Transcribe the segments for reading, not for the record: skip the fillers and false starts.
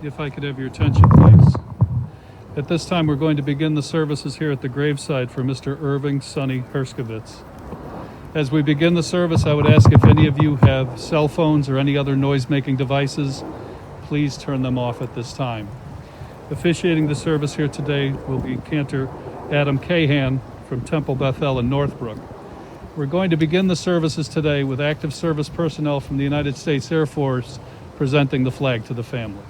If I could have your attention, please. At this time, we're going to begin the services here at the graveside for Mr. Irving, Sonny, Herskovitz. As we begin the service, I would ask if any of you have cell phones or any other noise-making devices, please turn them off at this time. Officiating the service here today will be Cantor Adam Cahan from Temple Bethel in Northbrook. We're going to begin the services today with active service personnel from the United States Air Force presenting the flag to the family.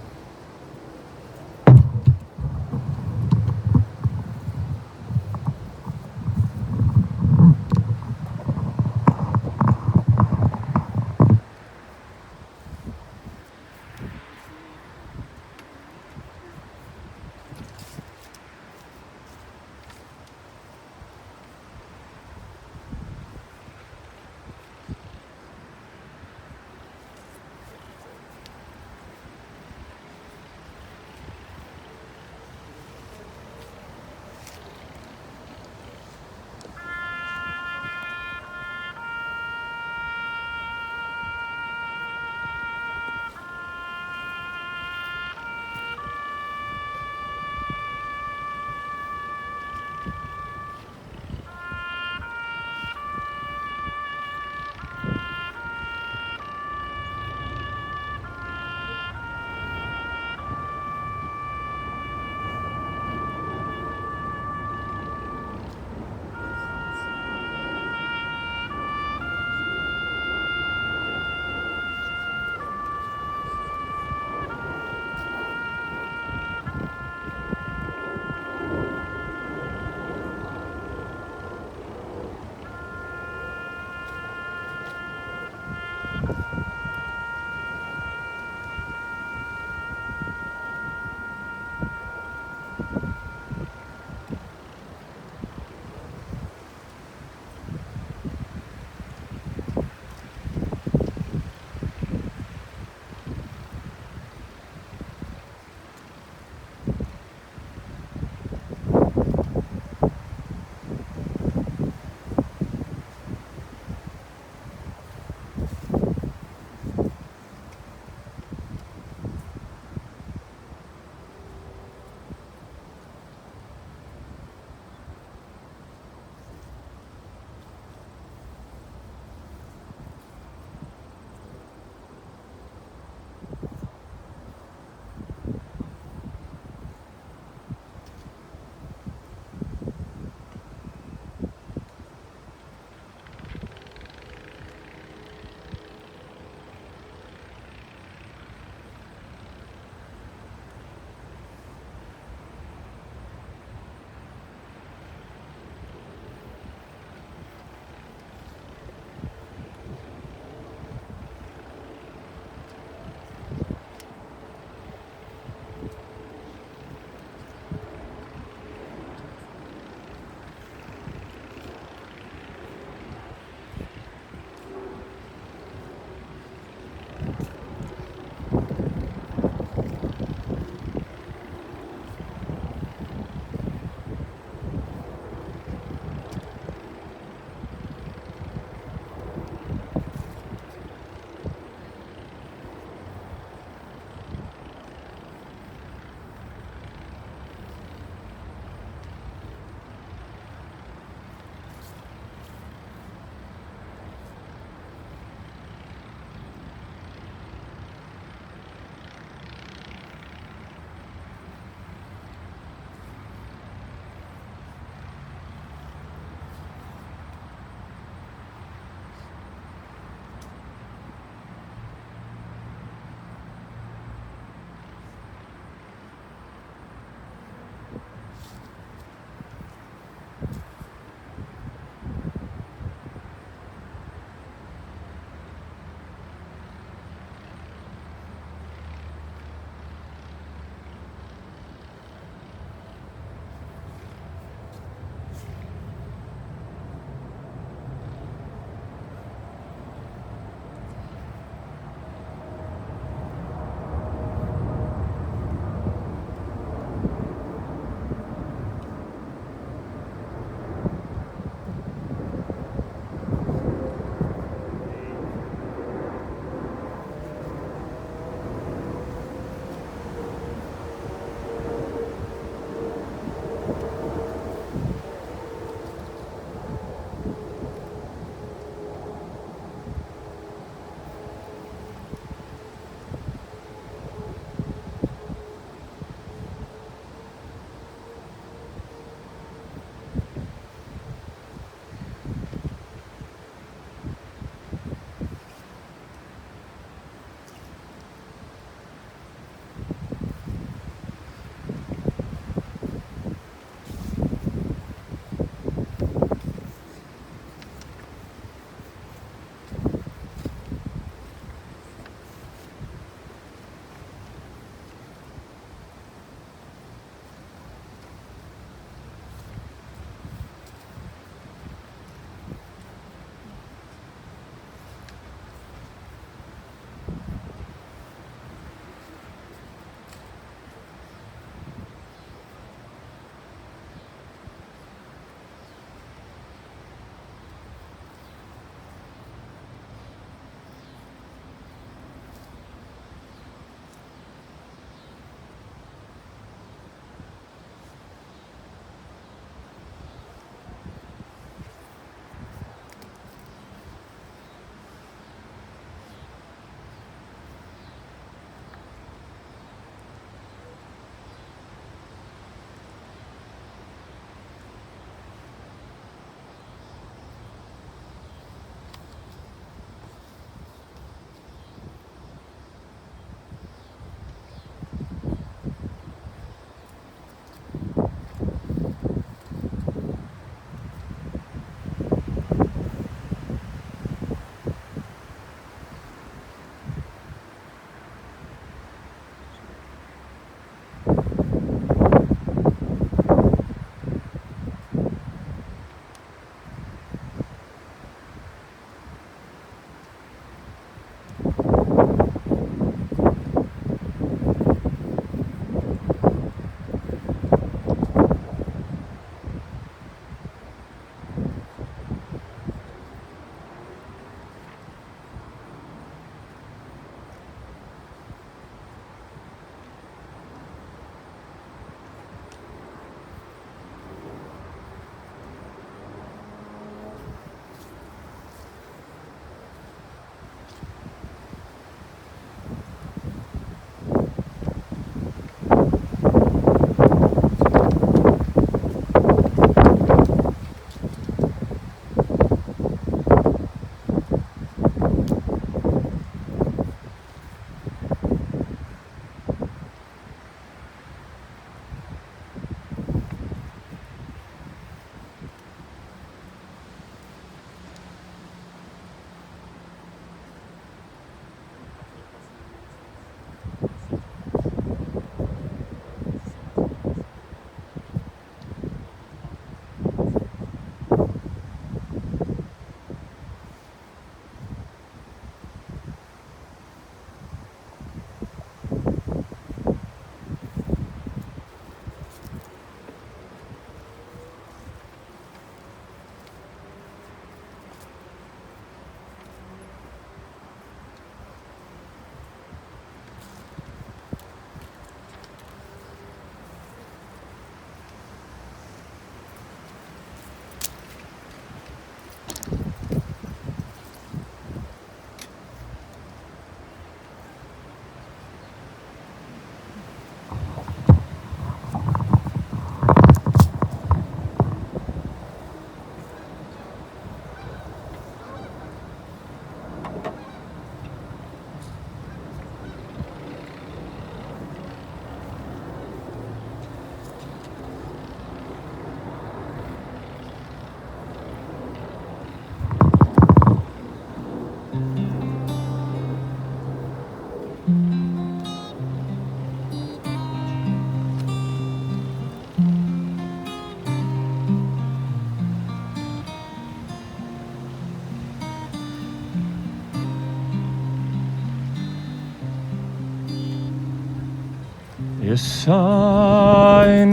Yesai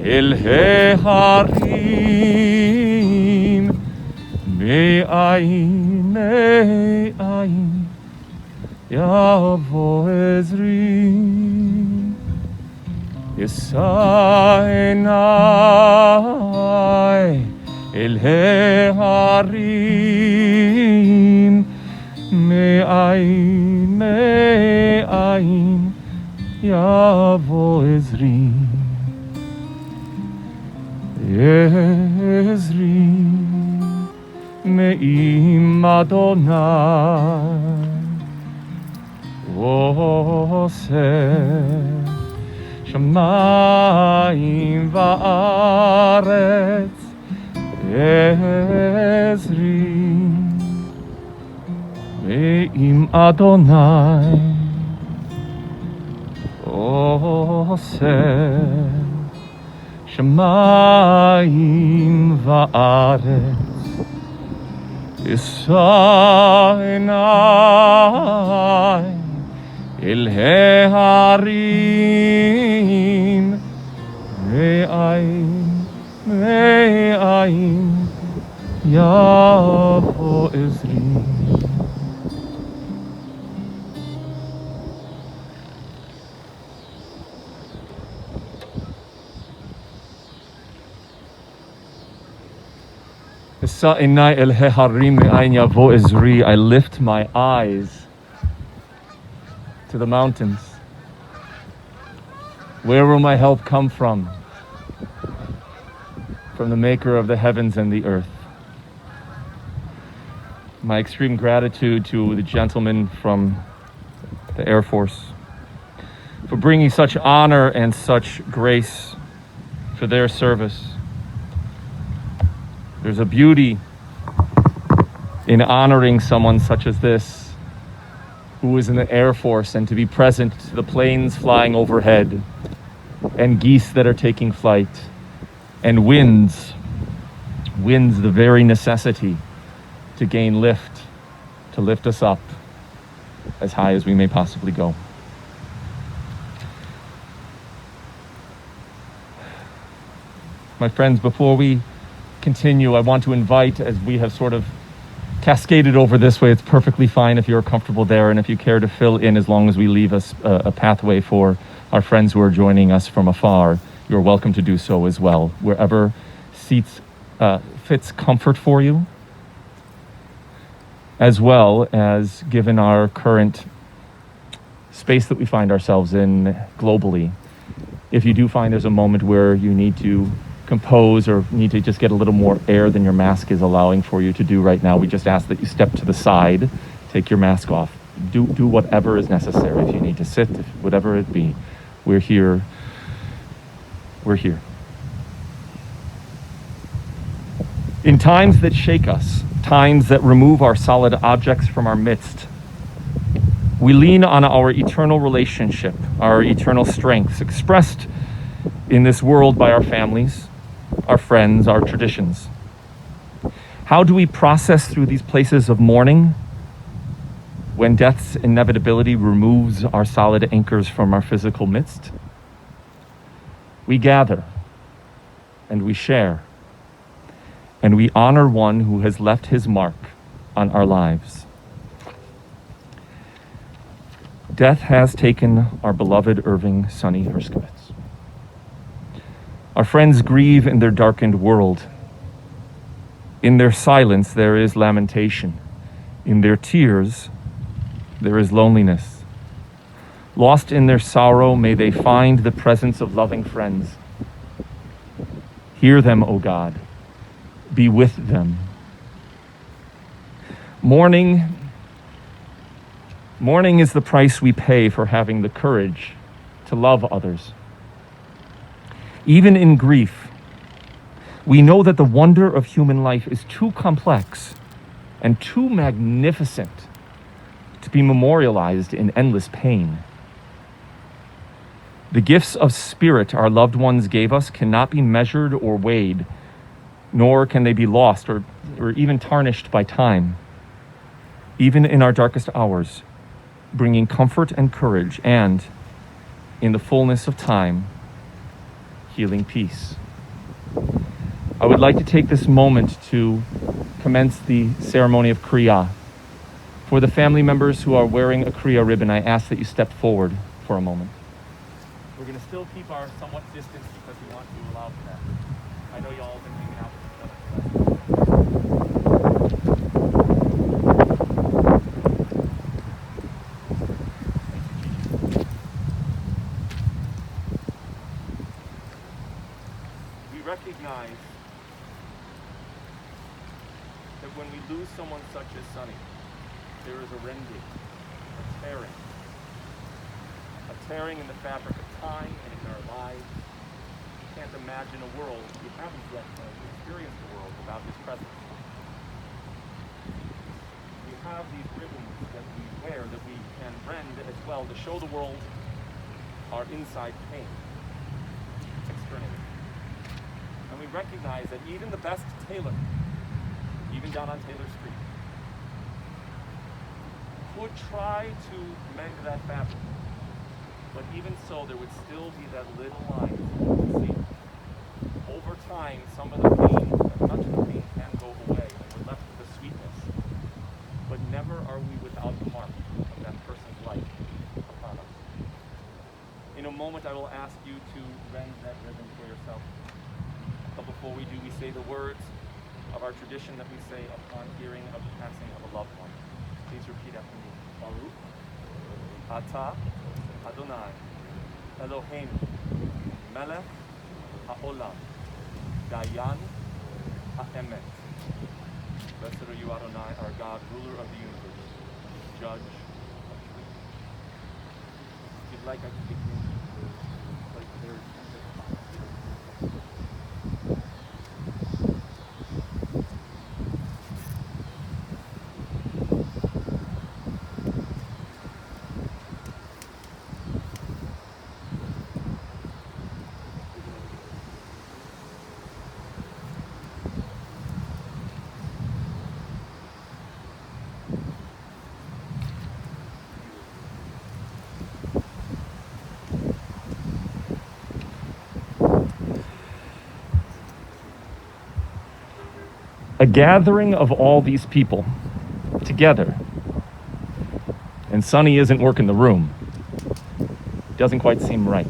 el heharim me'ayin yavo ezri Yesai el heharim me'ayin yavo ezri me'im Adonai oseh shamayim va'aretz ezri me'im Adonai oseh shamayim va'aretz Yisai el heharim me'ayin yavo ezri Sa'inai el heharim me'ayin yavo ezri. I lift my eyes to the mountains. Where will my help come from? From the maker of the heavens and the earth. My extreme gratitude to the gentlemen from the Air Force for bringing such honor and such grace for their service. There's a beauty in honoring someone such as this, who is in the Air Force, and to be present to the planes flying overhead, and geese that are taking flight, and winds, the very necessity to gain lift, to lift us up as high as we may possibly go. My friends, before we continue, I want to invite, as we have sort of cascaded over this way, it's perfectly fine if you're comfortable there, and if you care to fill in, as long as we leave us a pathway for our friends who are joining us from afar, you're welcome to do so as well, wherever seats fits comfort for you, as well as given our current space that we find ourselves in globally. If you do find there's a moment where you need to compose or need to just get a little more air than your mask is allowing for you to do right now, we just ask that you step to the side, take your mask off, do whatever is necessary. If you need to sit, whatever it be, we're here. In times that shake us, times that remove our solid objects from our midst, we lean on our eternal relationship, our eternal strengths, expressed in this world by our families, our friends, our traditions. How do we process through these places of mourning when death's inevitability removes our solid anchors from our physical midst? We gather and we share and we honor one who has left his mark on our lives. Death has taken our beloved Irving, Sonny Herskovitz. Our friends grieve in their darkened world. In their silence, there is lamentation. In their tears, there is loneliness. Lost in their sorrow, may they find the presence of loving friends. Hear them, O God. Be with them. Mourning is the price we pay for having the courage to love others. Even in grief, we know that the wonder of human life is too complex and too magnificent to be memorialized in endless pain. The gifts of spirit our loved ones gave us cannot be measured or weighed, nor can they be lost or even tarnished by time. Even in our darkest hours, bringing comfort and courage, and, in the fullness of time, healing peace. I would like to take this moment to commence the ceremony of Kriya. For the family members who are wearing a Kriya ribbon, I ask that you step forward for a moment. We're going to still keep our somewhat distance because we want to allow for that. I know y'all have been hanging out with each other. We recognize that when we lose someone such as Sonny, there is a rending, a tearing in the fabric of time and in our lives. We can't imagine a world, we haven't yet experienced a world without his presence. We have these ribbons that we wear that we can rend as well to show the world our inside pain externally. And we recognize that even the best tailor, even down on Taylor Street, would try to mend that fabric. But even so, there would still be that little line to see. Over time, some of the pain, much of the pain can go away, and we're left with the sweetness. But never are we without the mark of that person's life upon us. In a moment, I will ask you to rend that ribbon for yourself. But before we do, we say the words of our tradition that we say upon hearing of the passing of a loved one. Please repeat after me. Baruch atah Adonai Eloheinu melech haolam dayan ha'emet. Blessed are you, Adonai, our God, ruler of the universe, judge of truth. If you'd like, I can take you like there. A gathering of all these people together. And Sonny isn't working the room. Doesn't quite seem right.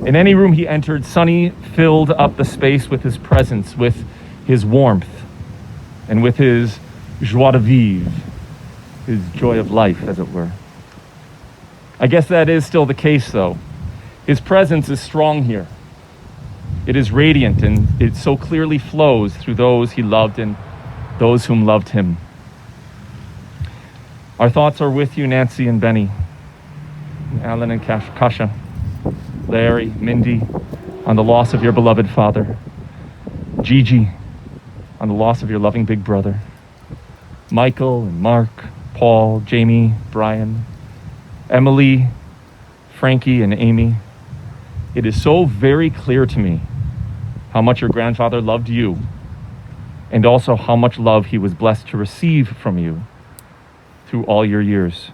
In any room he entered, Sonny filled up the space with his presence, with his warmth, and with his joie de vivre, his joy of life, as it were. I guess that is still the case, though. His presence is strong here. It is radiant, and it so clearly flows through those he loved and those whom loved him. Our thoughts are with you, Nancy and Benny, Alan and Kasha, Larry, Mindy, on the loss of your beloved father, Gigi, on the loss of your loving big brother, Michael and Mark, Paul, Jamie, Brian, Emily, Frankie, and Amy. It is so very clear to me how much your grandfather loved you, and also how much love he was blessed to receive from you through all your years.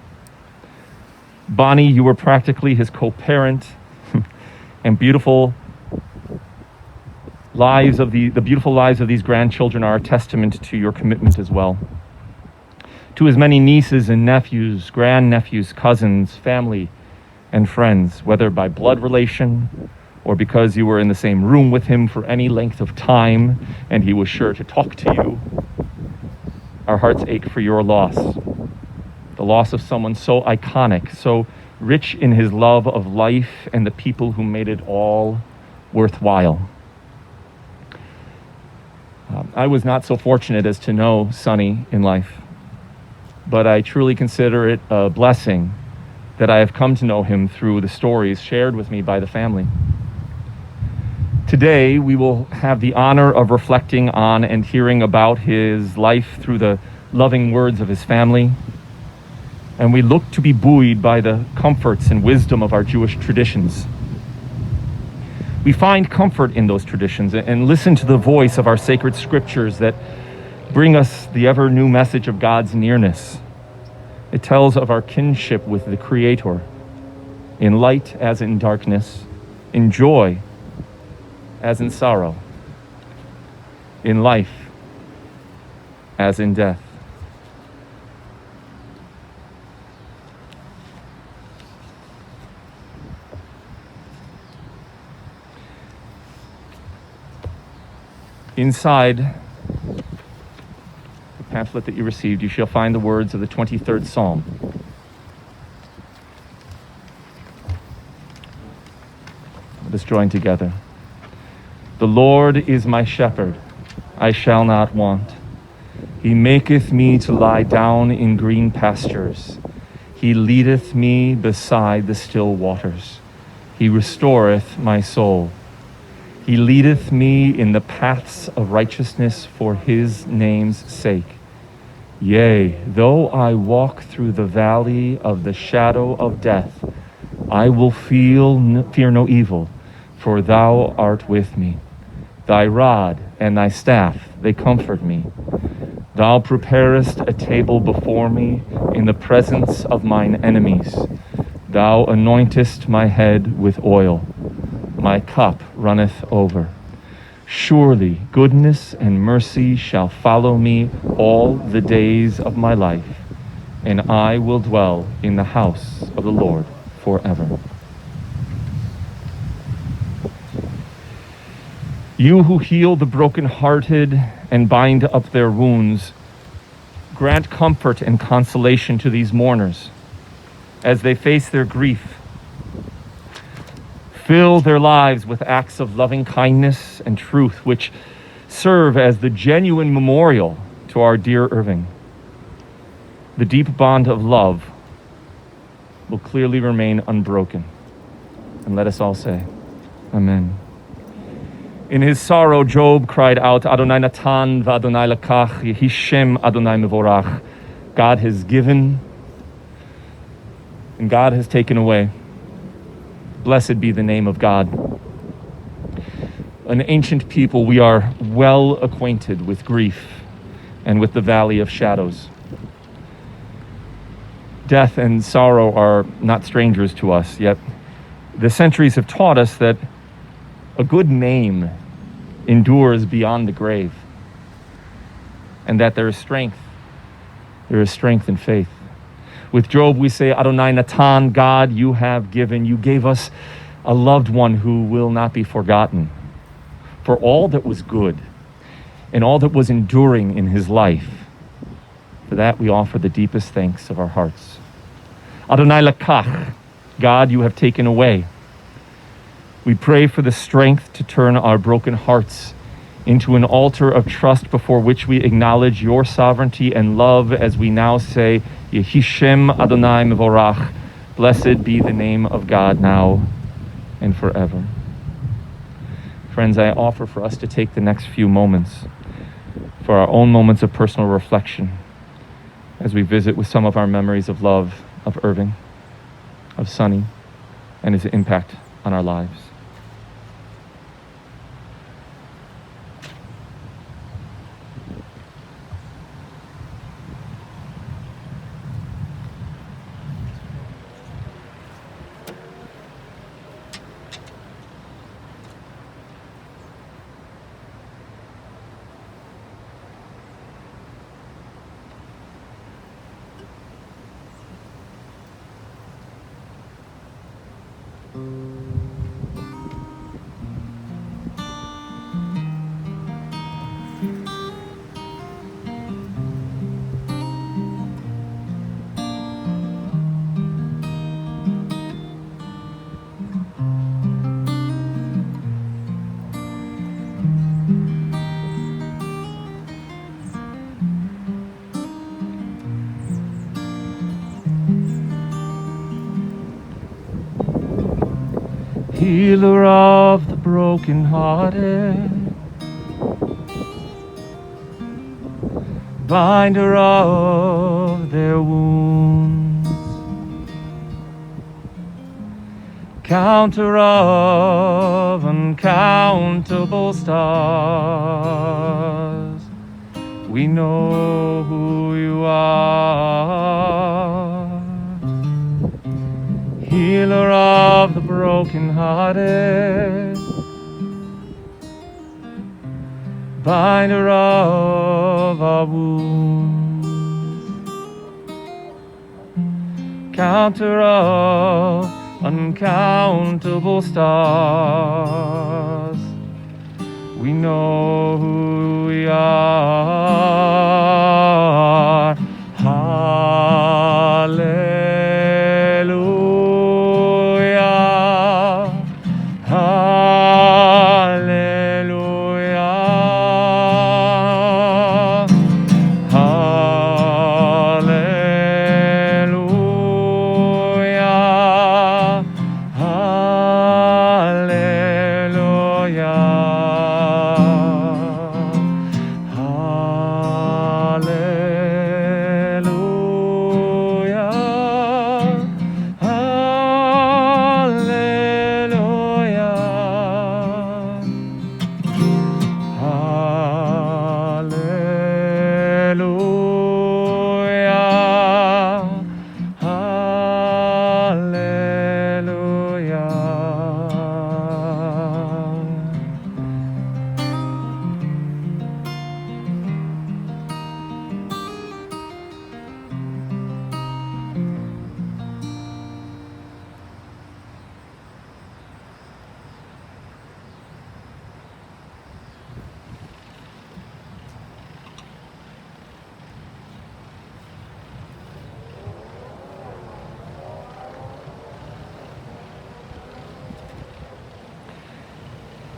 Bonnie, you were practically his co-parent, and the beautiful lives of these grandchildren are a testament to your commitment as well. To his many nieces and nephews, grandnephews, cousins, family, and friends, whether by blood relation or because you were in the same room with him for any length of time and he was sure to talk to you, our hearts ache for your loss. The loss of someone so iconic, so rich in his love of life and the people who made it all worthwhile. I was not so fortunate as to know Sonny in life, but I truly consider it a blessing that I have come to know him through the stories shared with me by the family. Today, we will have the honor of reflecting on and hearing about his life through the loving words of his family, and we look to be buoyed by the comforts and wisdom of our Jewish traditions. We find comfort in those traditions and listen to the voice of our sacred scriptures that bring us the ever new message of God's nearness. It tells of our kinship with the Creator, in light as in darkness, in joy as in sorrow, in life as in death. Inside the pamphlet that you received, you shall find the words of the 23rd Psalm. Let us join together. The Lord is my shepherd, I shall not want. He maketh me to lie down in green pastures. He leadeth me beside the still waters. He restoreth my soul. He leadeth me in the paths of righteousness for his name's sake. Yea, though I walk through the valley of the shadow of death, I will fear no evil, for thou art with me. Thy rod and thy staff, they comfort me. Thou preparest a table before me in the presence of mine enemies. Thou anointest my head with oil. My cup runneth over. Surely goodness and mercy shall follow me all the days of my life, and I will dwell in the house of the Lord forever. You who heal the brokenhearted and bind up their wounds, grant comfort and consolation to these mourners as they face their grief. Fill their lives with acts of loving kindness and truth, which serve as the genuine memorial to our dear Irving. The deep bond of love will clearly remain unbroken. And let us all say, Amen. In his sorrow, Job cried out, Adonai natan v'Adonai lakach, Yehi Shem Adonai mevorach. God has given, and God has taken away. Blessed be the name of God. An ancient people, we are well acquainted with grief and with the valley of shadows. Death and sorrow are not strangers to us, yet the centuries have taught us that a good name endures beyond the grave, and that there is strength in faith. With Job, we say, Adonai natan, God, you have given. You gave us a loved one who will not be forgotten. For all that was good and all that was enduring in his life, for that we offer the deepest thanks of our hearts. Adonai lakach, God, you have taken away. We pray for the strength to turn our broken hearts into an altar of trust before which we acknowledge your sovereignty and love as we now say, Yehi Shem Adonai mevorach. Blessed be the name of God now and forever. Friends, I offer for us to take the next few moments for our own moments of personal reflection as we visit with some of our memories of love of Irving, of Sonny, and his impact on our lives. Healer of the brokenhearted, binder of their wounds, counter of uncountable stars, we know who you are. healer of the brokenhearted, binder of our wounds, counter of uncountable stars. We know who we are. Hallelujah. Hallelujah. Hallelujah.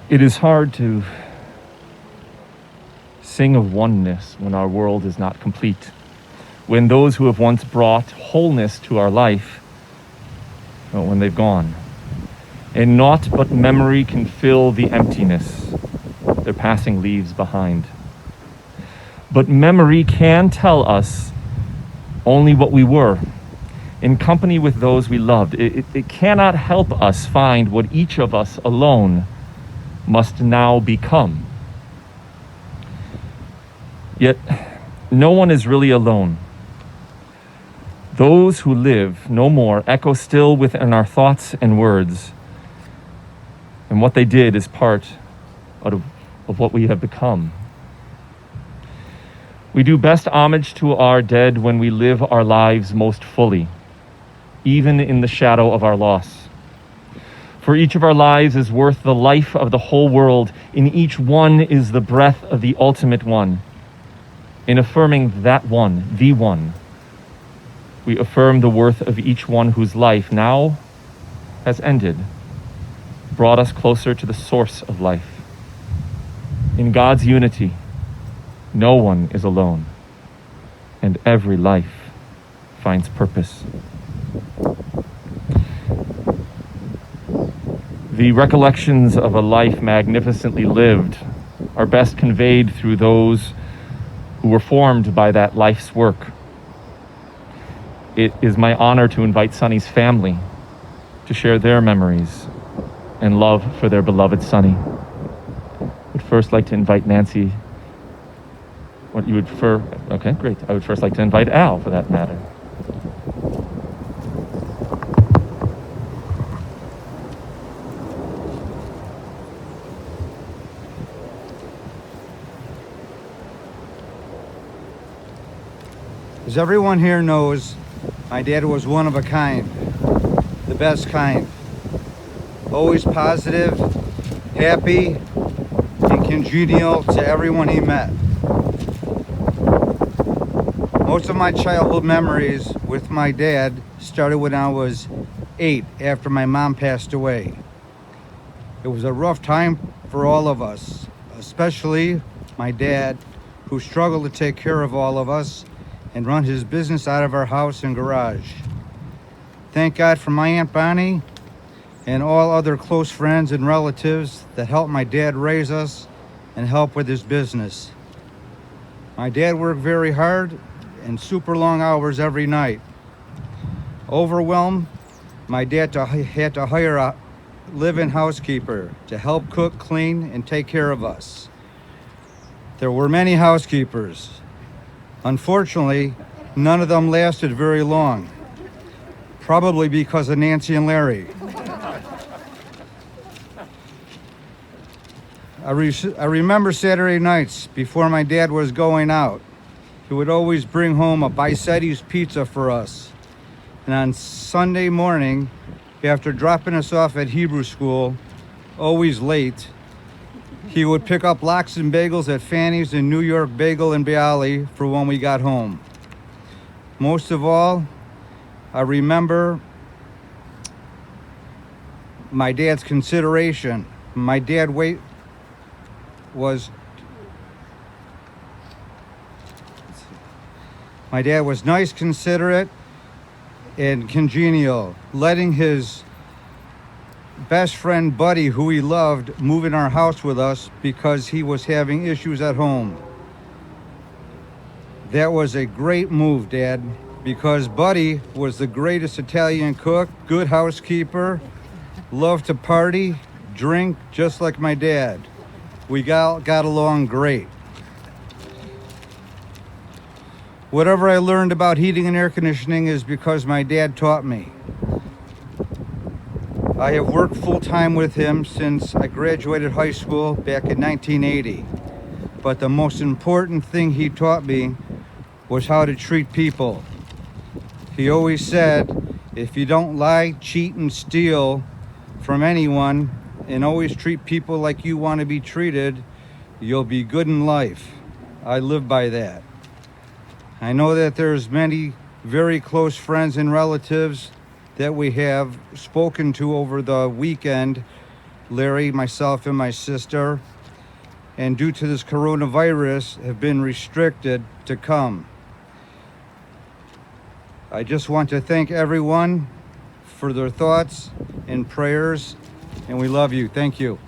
It is hard to sing of oneness when our world is not complete, when those who have once brought wholeness to our life, when they've gone. And naught but memory can fill the emptiness their passing leaves behind. But memory can tell us only what we were, in company with those we loved. It cannot help us find what each of us alone must now become. Yet, no one is really alone. Those who live no more echo still within our thoughts and words, and what they did is part of what we have become. We do best homage to our dead when we live our lives most fully, even in the shadow of our loss. For each of our lives is worth the life of the whole world. In each one is the breath of the ultimate one. In affirming that one, the one, we affirm the worth of each one whose life now has ended, brought us closer to the source of life. In God's unity, no one is alone, and every life finds purpose. The recollections of a life magnificently lived are best conveyed through those who were formed by that life's work. It is my honor to invite Sonny's family to share their memories and love for their beloved Sonny. I would first like to invite Nancy. What you would prefer? Okay, great. I would first like to invite Al, for that matter. As everyone here knows, my dad was one of a kind, the best kind. Always positive, happy, and congenial to everyone he met. Most of my childhood memories with my dad started when I was 8, after my mom passed away. It was a rough time for all of us, especially my dad, who struggled to take care of all of us and run his business out of our house and garage. Thank God for my Aunt Bonnie and all other close friends and relatives that helped my dad raise us and help with his business. My dad worked very hard and super long hours every night. Overwhelmed, my dad had to hire a live-in housekeeper to help cook, clean, and take care of us. There were many housekeepers. Unfortunately, none of them lasted very long. Probably because of Nancy and Larry. I remember Saturday nights before my dad was going out. He would always bring home a Bisetti's pizza for us. And on Sunday morning, after dropping us off at Hebrew school, always late, he would pick up lox and bagels at Fanny's and New York Bagel and Bialy for when we got home. Most of all, I remember my dad's consideration. My dad was nice, considerate, and congenial, letting his best friend Buddy, who he loved, move in our house with us because he was having issues at home. That was a great move, Dad, because Buddy was the greatest Italian cook, good housekeeper, loved to party, drink, just like my dad. We got along great. Whatever I learned about heating and air conditioning is because my dad taught me. I have worked full-time with him since I graduated high school back in 1980. But the most important thing he taught me was how to treat people. He always said, if you don't lie, cheat, and steal from anyone, and always treat people like you want to be treated, you'll be good in life. I live by that. I know that there's many very close friends and relatives that we have spoken to over the weekend, Larry, myself, and my sister, and due to this coronavirus have been restricted to come. I just want to thank everyone for their thoughts and prayers, and we love you. Thank you.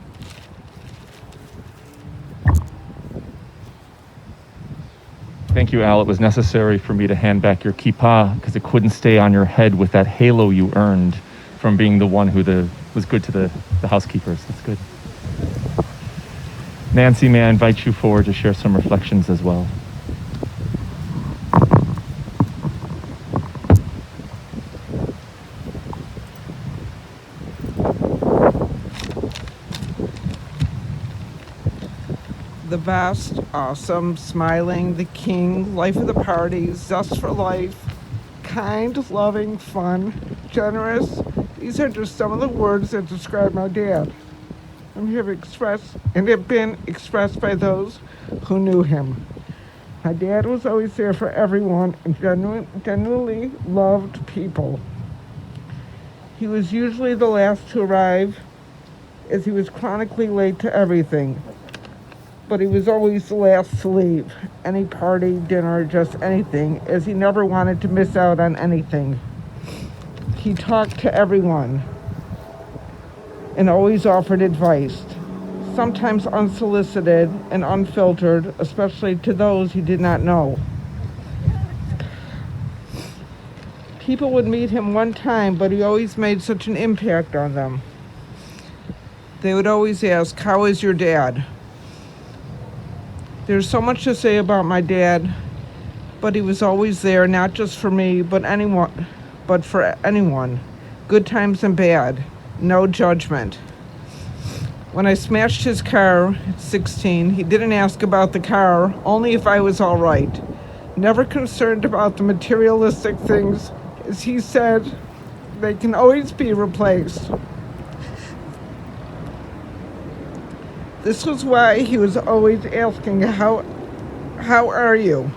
Thank you, Al. It was necessary for me to hand back your kippah because it couldn't stay on your head with that halo you earned from being the one who was good to the housekeepers. That's good. Nancy, may I invite you forward to share some reflections as well? The best, awesome, smiling, the king, life of the party, zest for life, kind, loving, fun, generous. These are just some of the words that describe my dad and have been expressed by those who knew him. My dad was always there for everyone and genuinely loved people. He was usually the last to arrive as he was chronically late to everything. But he was always the last to leave. Any party, dinner, just anything, as he never wanted to miss out on anything. He talked to everyone and always offered advice, sometimes unsolicited and unfiltered, especially to those he did not know. People would meet him one time, but he always made such an impact on them. They would always ask, "How is your dad?" There's so much to say about my dad, but he was always there, not just for me, but for anyone. Good times and bad, no judgment. When I smashed his car at 16, he didn't ask about the car, only if I was all right. Never concerned about the materialistic things, as he said, they can always be replaced. This was why he was always asking, how are you?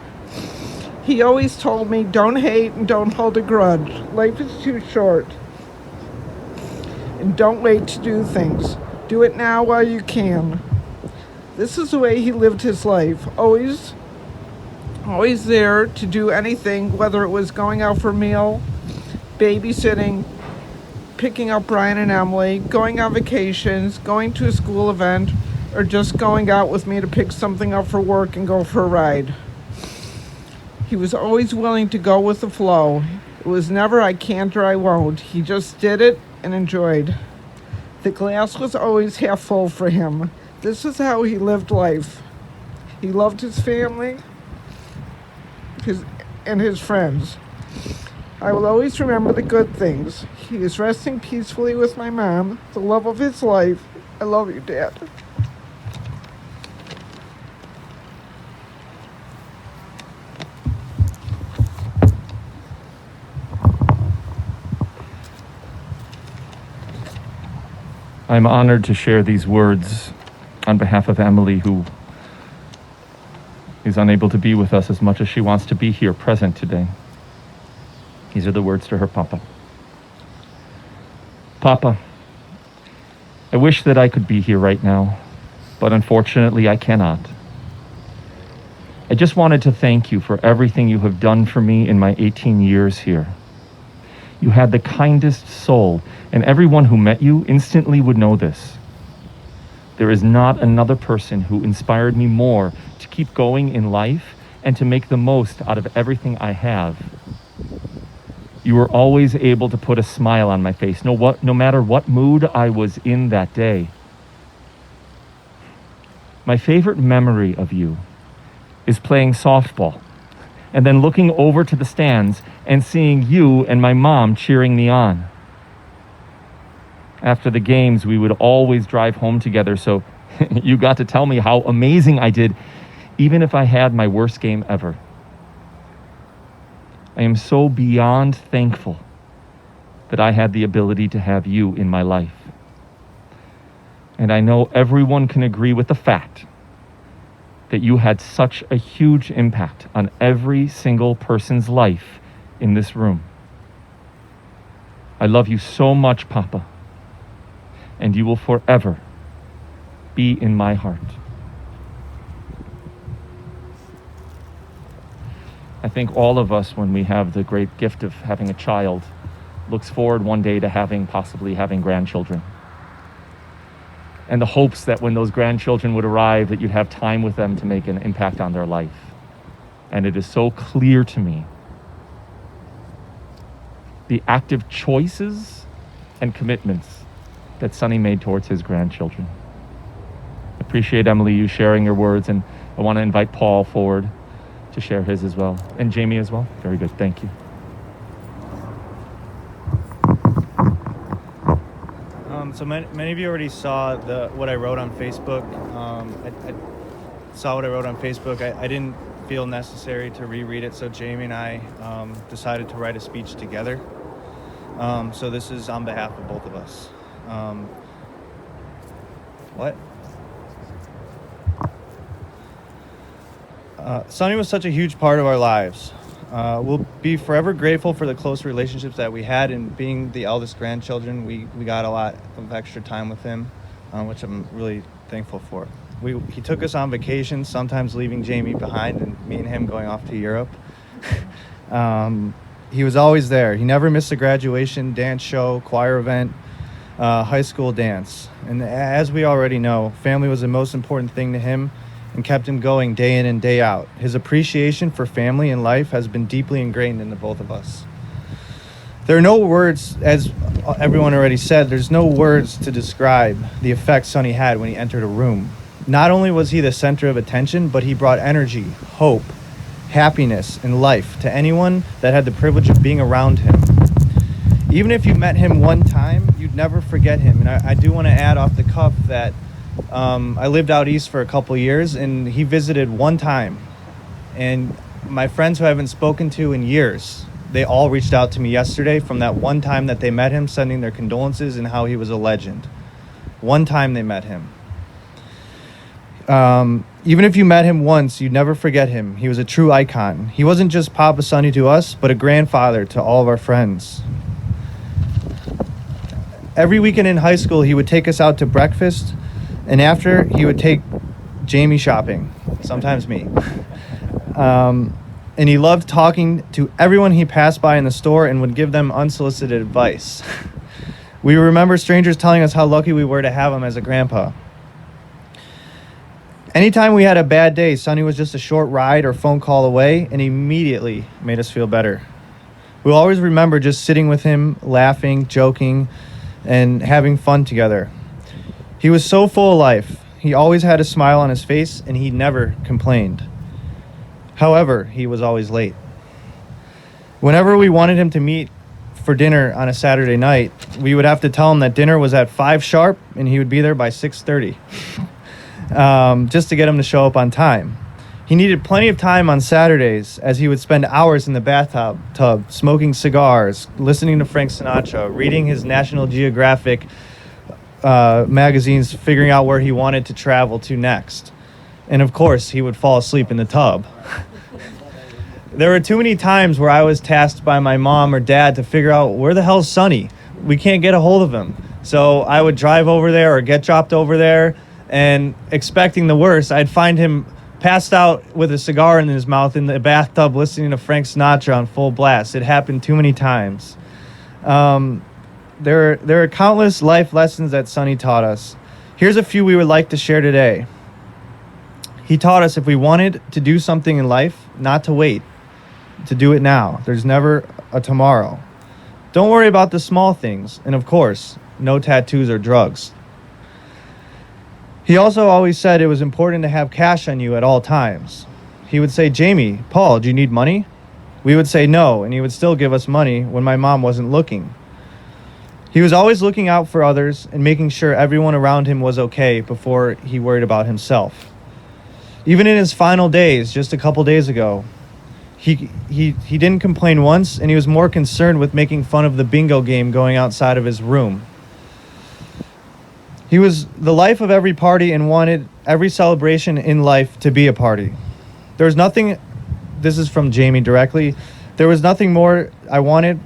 He always told me, don't hate and don't hold a grudge. Life is too short. And don't wait to do things. Do it now while you can. This is the way he lived his life. Always there to do anything, whether it was going out for a meal, babysitting, picking up Brian and Emily, going on vacations, going to a school event, or just going out with me to pick something up for work and go for a ride. He was always willing to go with the flow. It was never I can't or I won't. He just did it and enjoyed. The glass was always half full for him. This is how he lived life. He loved his family and his friends. I will always remember the good things. He is resting peacefully with my mom, the love of his life. I love you, Dad. I'm honored to share these words on behalf of Emily, who is unable to be with us as much as she wants to be here present today. These are the words to her papa. Papa, I wish that I could be here right now, but unfortunately I cannot. I just wanted to thank you for everything you have done for me in my 18 years here. You had the kindest soul, and everyone who met you instantly would know this. There is not another person who inspired me more to keep going in life and to make the most out of everything I have. You were always able to put a smile on my face, no matter what mood I was in that day. My favorite memory of you is playing softball and then looking over to the stands and seeing you and my mom cheering me on. After the games, we would always drive home together, so you got to tell me how amazing I did, even if I had my worst game ever. I am so beyond thankful that I had the ability to have you in my life. And I know everyone can agree with the fact that you had such a huge impact on every single person's life in this room. I love you so much, Papa, and you will forever be in my heart. I think all of us, when we have the great gift of having a child, looks forward one day to possibly having grandchildren. And the hopes that when those grandchildren would arrive, that you'd have time with them to make an impact on their life. And it is so clear to me the active choices and commitments that Sonny made towards his grandchildren. I appreciate, Emily, you sharing your words, and I want to invite Paul forward to share his as well. And Jamie as well. Very good, thank you. So many of you already saw what I wrote on Facebook. I saw what I wrote on Facebook. I didn't feel necessary to reread it, so Jamie and I decided to write a speech together. So this is on behalf of both of us. Sonny was such a huge part of our lives. We'll be forever grateful for the close relationships that we had, and being the eldest grandchildren, we got a lot of extra time with him, which I'm really thankful for. He took us on vacation, sometimes leaving Jamie behind and me and him going off to Europe. He was always there. He never missed a graduation, dance show, choir event, high school dance. And as we already know, family was the most important thing to him and kept him going day in and day out. His appreciation for family and life has been deeply ingrained into both of us. There are no words, as everyone already said, there's no words to describe the effect Sonny had when he entered a room. Not only was he the center of attention, but he brought energy, hope, happiness, and life to anyone that had the privilege of being around him. Even if you met him one time, you'd never forget him. And I do want to add off the cuff that I lived out east for a couple years, and he visited one time. And my friends who I haven't spoken to in years, they all reached out to me yesterday from that one time that they met him, sending their condolences and how he was a legend. One time they met him. Even if you met him once, you'd never forget him. He was a true icon. He wasn't just Papa Sonny to us, but a grandfather to all of our friends. Every weekend in high school, he would take us out to breakfast, and after, he would take Jamie shopping, sometimes me. And he loved talking to everyone he passed by in the store and would give them unsolicited advice. We remember strangers telling us how lucky we were to have him as a grandpa. Anytime we had a bad day, Sonny was just a short ride or phone call away and immediately made us feel better. We'll always remember just sitting with him, laughing, joking, and having fun together. He was so full of life. He always had a smile on his face, and he never complained. However, he was always late. Whenever we wanted him to meet for dinner on a Saturday night, we would have to tell him that dinner was at 5 sharp and he would be there by 6:30, just to get him to show up on time. He needed plenty of time on Saturdays, as he would spend hours in the bathtub, smoking cigars, listening to Frank Sinatra, reading his National Geographic magazines, figuring out where he wanted to travel to next. And of course, he would fall asleep in the tub. There were too many times where I was tasked by my mom or dad to figure out, where the hell's Sonny? We can't get a hold of him. So I would drive over there or get dropped over there, and expecting the worst, I'd find him passed out with a cigar in his mouth in the bathtub listening to Frank Sinatra on full blast. It happened too many times. There are countless life lessons that Sonny taught us. Here's a few we would like to share today. He taught us, if we wanted to do something in life, not to wait, to do it now. There's never a tomorrow. Don't worry about the small things. And of course, no tattoos or drugs. He also always said it was important to have cash on you at all times. He would say, Jamie, Paul, do you need money? We would say no, and he would still give us money when my mom wasn't looking. He was always looking out for others and making sure everyone around him was okay before he worried about himself. Even in his final days, just a couple days ago, he didn't complain once, and he was more concerned with making fun of the bingo game going outside of his room. He was the life of every party and wanted every celebration in life to be a party. There was nothing, this is from Jamie directly, there was nothing more I wanted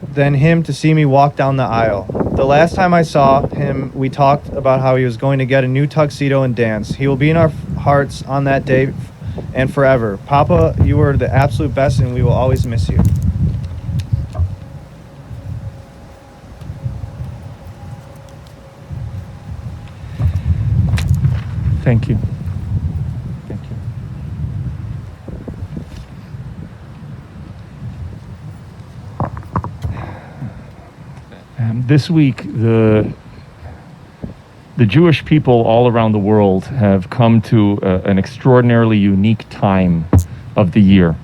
than him to see me walk down the aisle. The last time I saw him, we talked about how he was going to get a new tuxedo and dance. He will be in our hearts on that day and forever. Papa, you were the absolute best, and we will always miss you. Thank you. Thank you. This week, the Jewish people all around the world have come to an extraordinarily unique time of the year.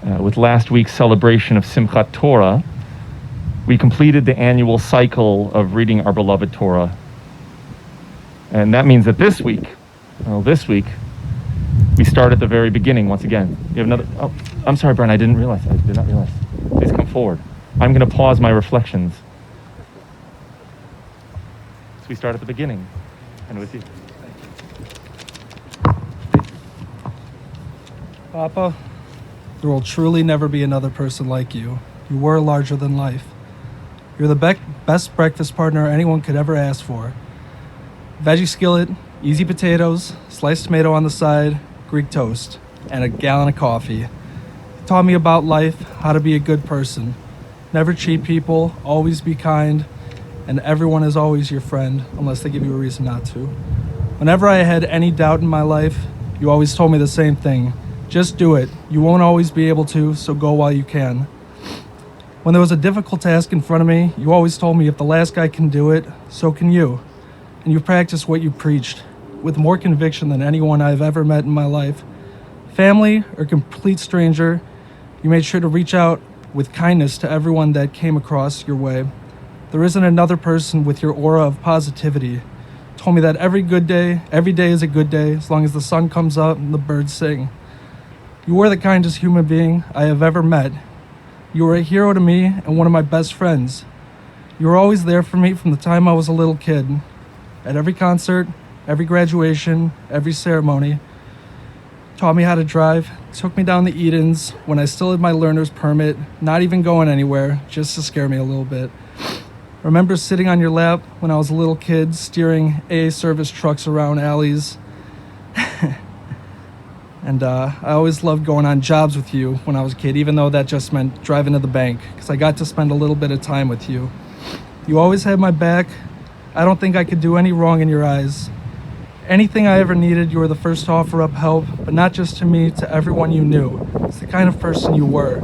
With last week's celebration of Simchat Torah, we completed the annual cycle of reading our beloved Torah. And that means that this week, we start at the very beginning once again. You have another, oh, I'm sorry, Brian, I did not realize. Please come forward. I'm going to pause my reflections. So we start at the beginning, and with you. Papa, there will truly never be another person like you. You were larger than life. You're the best breakfast partner anyone could ever ask for. Veggie skillet, easy potatoes, sliced tomato on the side, Greek toast, and a gallon of coffee. You taught me about life, how to be a good person. Never cheat people, always be kind, and everyone is always your friend, unless they give you a reason not to. Whenever I had any doubt in my life, you always told me the same thing. Just do it. You won't always be able to, so go while you can. When there was a difficult task in front of me, you always told me if the last guy can do it, so can you. And you practiced what you preached, with more conviction than anyone I've ever met in my life. Family or complete stranger, you made sure to reach out with kindness to everyone that came across your way. There isn't another person with your aura of positivity. Told me that every day is a good day, as long as the sun comes up and the birds sing. You were the kindest human being I have ever met. You were a hero to me and one of my best friends. You were always there for me from the time I was a little kid. At every concert, every graduation, every ceremony. Taught me how to drive, took me down the Edens when I still had my learner's permit, not even going anywhere, just to scare me a little bit. Remember sitting on your lap when I was a little kid, steering AA service trucks around alleys. And I always loved going on jobs with you when I was a kid, even though that just meant driving to the bank, because I got to spend a little bit of time with you. You always had my back. I don't think I could do any wrong in your eyes. Anything I ever needed, you were the first to offer up help, but not just to me, to everyone you knew. It's the kind of person you were.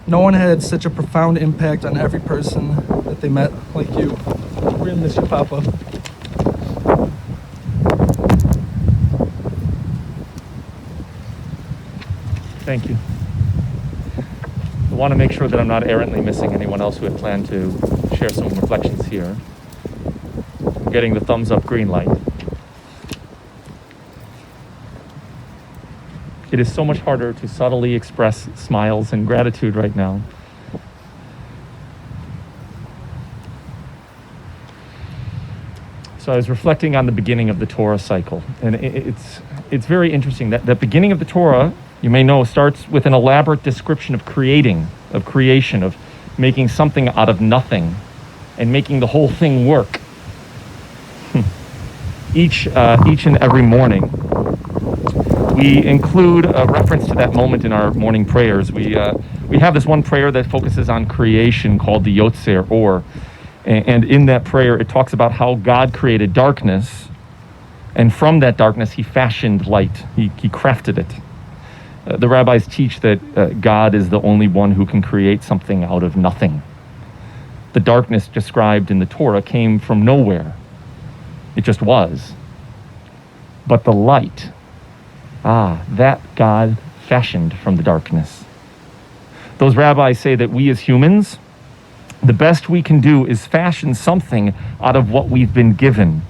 No one had such a profound impact on every person that they met like you. We're gonna miss you, Papa. Thank you. want to make sure that I'm not errantly missing anyone else who had planned to share some reflections here. Getting the thumbs up green light. It is so much harder to subtly express smiles and gratitude right now. So I was reflecting on the beginning of the Torah cycle, and it's very interesting that the beginning of the Torah, you may know, starts with an elaborate description of creation, of making something out of nothing and making the whole thing work. Each and every morning, we include a reference to that moment in our morning prayers. We have this one prayer that focuses on creation called the Yotzer, and in that prayer it talks about how God created darkness, and from that darkness he fashioned light. He crafted it. The rabbis teach that God is the only one who can create something out of nothing. The darkness described in the Torah came from nowhere. It just was. But the light, that God fashioned from the darkness. Those rabbis say that we as humans, the best we can do is fashion something out of what we've been given.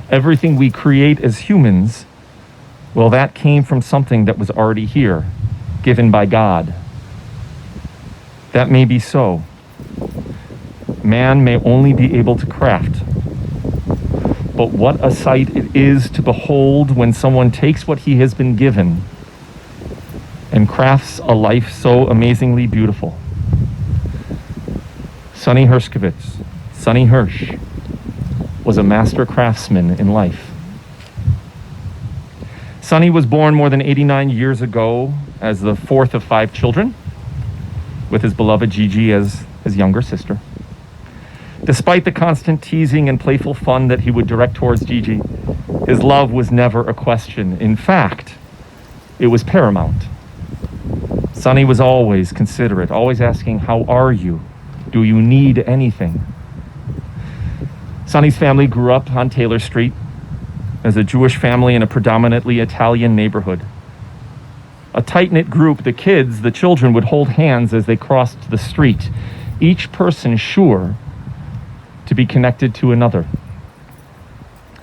Everything we create as humans, well, that came from something that was already here, given by God. That may be so. Man may only be able to craft. But what a sight it is to behold when someone takes what he has been given and crafts a life so amazingly beautiful. Sonny Herskovitz, Sonny Hirsch, was a master craftsman in life. Sonny was born more than 89 years ago as the fourth of 5 children, with his beloved Gigi as his younger sister. Despite the constant teasing and playful fun that he would direct towards Gigi, his love was never a question. In fact, it was paramount. Sonny was always considerate, always asking, "How are you? Do you need anything?" Sonny's family grew up on Taylor Street as a Jewish family in a predominantly Italian neighborhood. A tight-knit group, the kids, the children, would hold hands as they crossed the street, each person sure to be connected to another.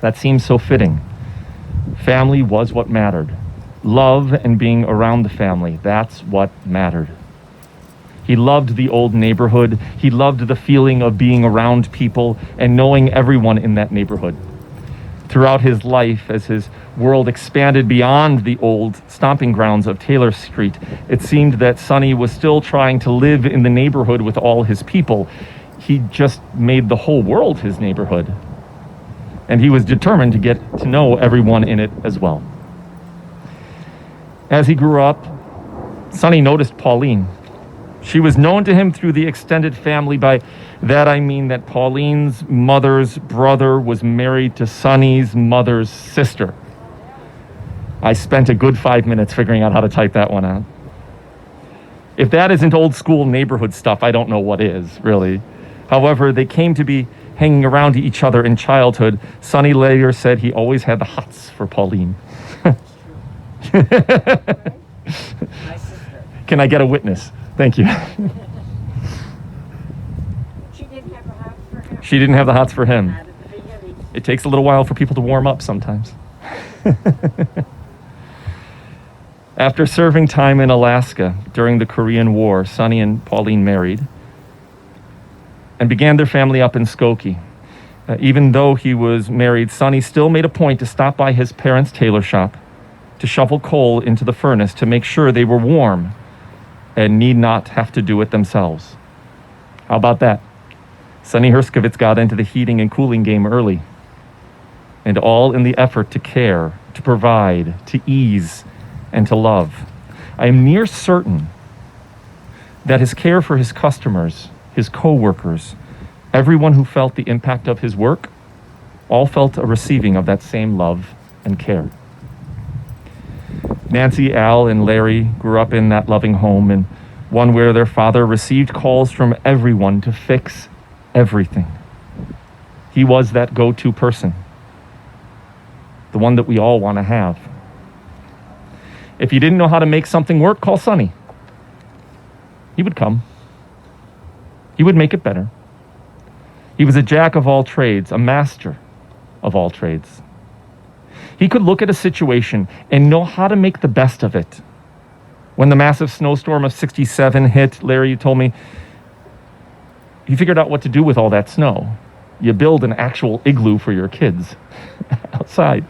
That seems so fitting. Family was what mattered. Love and being around the family, that's what mattered. He loved the old neighborhood. He loved the feeling of being around people and knowing everyone in that neighborhood. Throughout his life, as his world expanded beyond the old stomping grounds of Taylor Street, it seemed that Sonny was still trying to live in the neighborhood with all his people. He just made the whole world his neighborhood. And he was determined to get to know everyone in it as well. As he grew up, Sonny noticed Pauline. She was known to him through the extended family. By that I mean that Pauline's mother's brother was married to Sonny's mother's sister. I spent a good 5 minutes figuring out how to type that one out. If that isn't old school neighborhood stuff, I don't know what is, really. However, they came to be hanging around each other in childhood. Sonny later said he always had the hots for Pauline. Can I get a witness? Thank you. She didn't have the hots for him. She didn't have the hots for him. Not at the beginning. It takes a little while for people to warm up sometimes. After serving time in Alaska during the Korean War, Sonny and Pauline married and began their family up in Skokie. Even though he was married, Sonny still made a point to stop by his parents' tailor shop to shovel coal into the furnace to make sure they were warm and need not have to do it themselves. How about that? Sonny Herskovitz got into the heating and cooling game early, and all in the effort to care, to provide, to ease, and to love. I am near certain that his care for his customers, his co-workers, everyone who felt the impact of his work, all felt a receiving of that same love and care. Nancy, Al, and Larry grew up in that loving home, and one where their father received calls from everyone to fix everything. He was that go-to person, the one that we all want to have. If you didn't know how to make something work, call Sonny. He would come. He would make it better. He was a jack of all trades, a master of all trades. He could look at a situation and know how to make the best of it. When the massive snowstorm of '67 hit, Larry told me, he figured out what to do with all that snow. You build an actual igloo for your kids outside.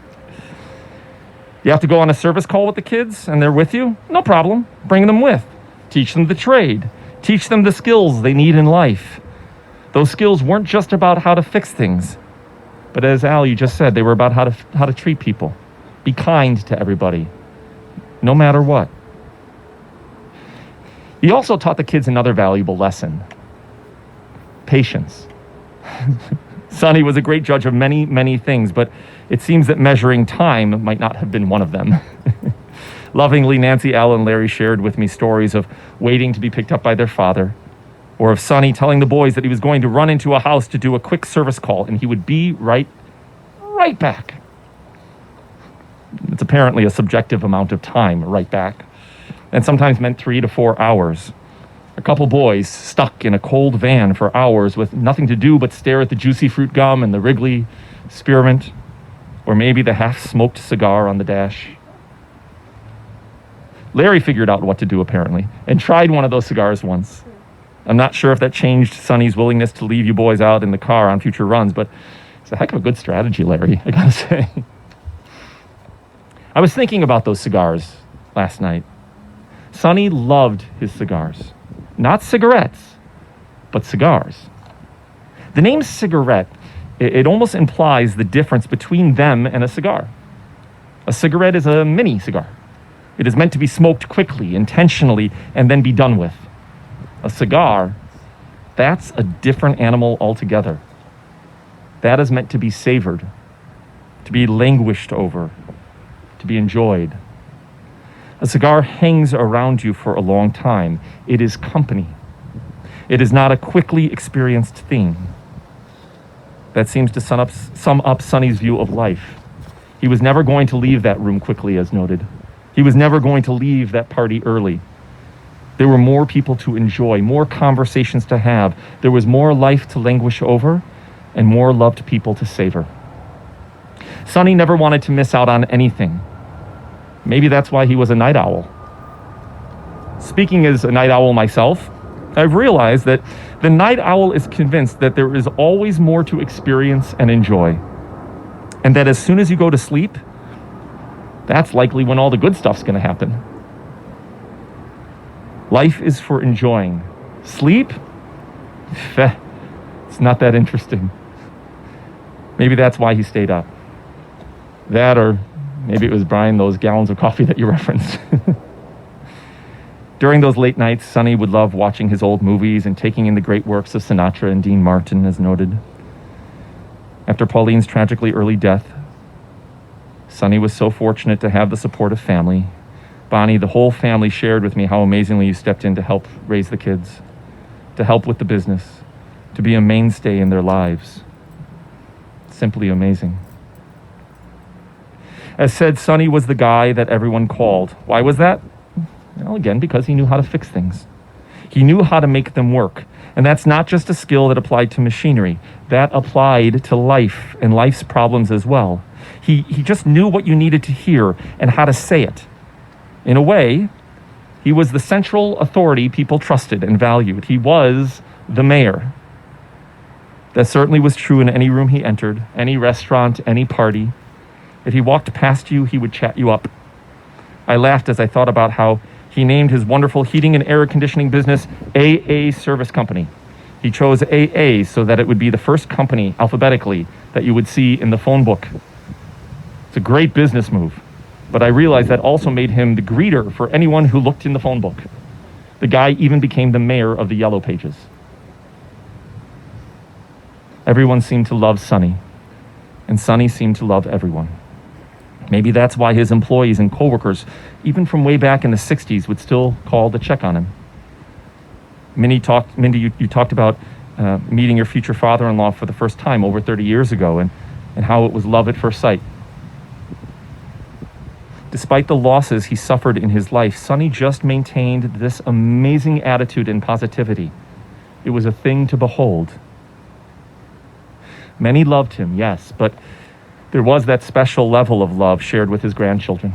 You have to go on a service call with the kids and they're with you? No problem. Bring them with. Teach them the trade. Teach them the skills they need in life. Those skills weren't just about how to fix things, but as Al, you just said, they were about how to treat people. Be kind to everybody, no matter what. He also taught the kids another valuable lesson: patience. Sonny was a great judge of many, many things, but it seems that measuring time might not have been one of them. Lovingly, Nancy, Al, and Larry shared with me stories of waiting to be picked up by their father, or of Sonny telling the boys that he was going to run into a house to do a quick service call, and he would be right back. It's apparently a subjective amount of time, right back, and sometimes meant 3 to 4 hours. A couple boys stuck in a cold van for hours with nothing to do but stare at the juicy fruit gum and the Wrigley spearmint, or maybe the half-smoked cigar on the dash. Larry figured out what to do, apparently, and tried one of those cigars once. I'm not sure if that changed Sonny's willingness to leave you boys out in the car on future runs, but it's a heck of a good strategy, Larry, I gotta say. I was thinking about those cigars last night. Sonny loved his cigars. Not cigarettes, but cigars. The name cigarette, it almost implies the difference between them and a cigar. A cigarette is a mini cigar. It is meant to be smoked quickly, intentionally, and then be done with. A cigar, that's a different animal altogether. That is meant to be savored, to be languished over, to be enjoyed. A cigar hangs around you for a long time. It is company. It is not a quickly experienced thing. That seems to sum up Sonny's view of life. He was never going to leave that room quickly, as noted. He was never going to leave that party early. There were more people to enjoy, more conversations to have. There was more life to languish over, and more loved people to savor. Sonny never wanted to miss out on anything. Maybe that's why he was a night owl. Speaking as a night owl myself, I've realized that the night owl is convinced that there is always more to experience and enjoy. And that as soon as you go to sleep, that's likely when all the good stuff's going to happen. Life is for enjoying. Sleep? It's not that interesting. Maybe that's why he stayed up. That, or maybe it was Brian, those gallons of coffee that you referenced. During those late nights, Sonny would love watching his old movies and taking in the great works of Sinatra and Dean Martin, as noted. After Pauline's tragically early death, Sonny was so fortunate to have the support of family. Bonnie, the whole family shared with me how amazingly you stepped in to help raise the kids, to help with the business, to be a mainstay in their lives. Simply amazing. As said, Sonny was the guy that everyone called. Why was that? Well, again, because he knew how to fix things. He knew how to make them work. And that's not just a skill that applied to machinery. That applied to life and life's problems as well. He just knew what you needed to hear and how to say it. In a way, he was the central authority people trusted and valued. He was the mayor. That certainly was true in any room he entered, any restaurant, any party. If he walked past you, he would chat you up. I laughed as I thought about how he named his wonderful heating and air conditioning business AA Service Company. He chose AA so that it would be the first company alphabetically that you would see in the phone book. It's a great business move, but I realized that also made him the greeter for anyone who looked in the phone book. The guy even became the mayor of the Yellow Pages. Everyone seemed to love Sonny, and Sonny seemed to love everyone. Maybe that's why his employees and coworkers, even from way back in the 60s, would still call to check on him. Mindy, you talked about meeting your future father-in-law for the first time over 30 years ago and how it was love at first sight. Despite the losses he suffered in his life, Sonny just maintained this amazing attitude and positivity. It was a thing to behold. Many loved him, yes, but there was that special level of love shared with his grandchildren.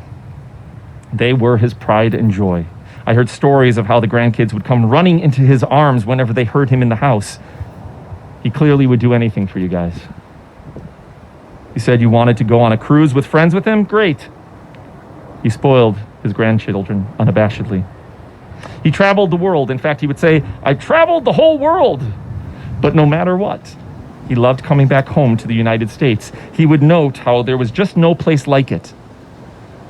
They were his pride and joy. I heard stories of how the grandkids would come running into his arms whenever they heard him in the house. He clearly would do anything for you guys. He said you wanted to go on a cruise with friends with him? Great. He spoiled his grandchildren unabashedly. He traveled the world. In fact, he would say, "I've traveled the whole world." But no matter what, he loved coming back home to the United States. He would note how there was just no place like it.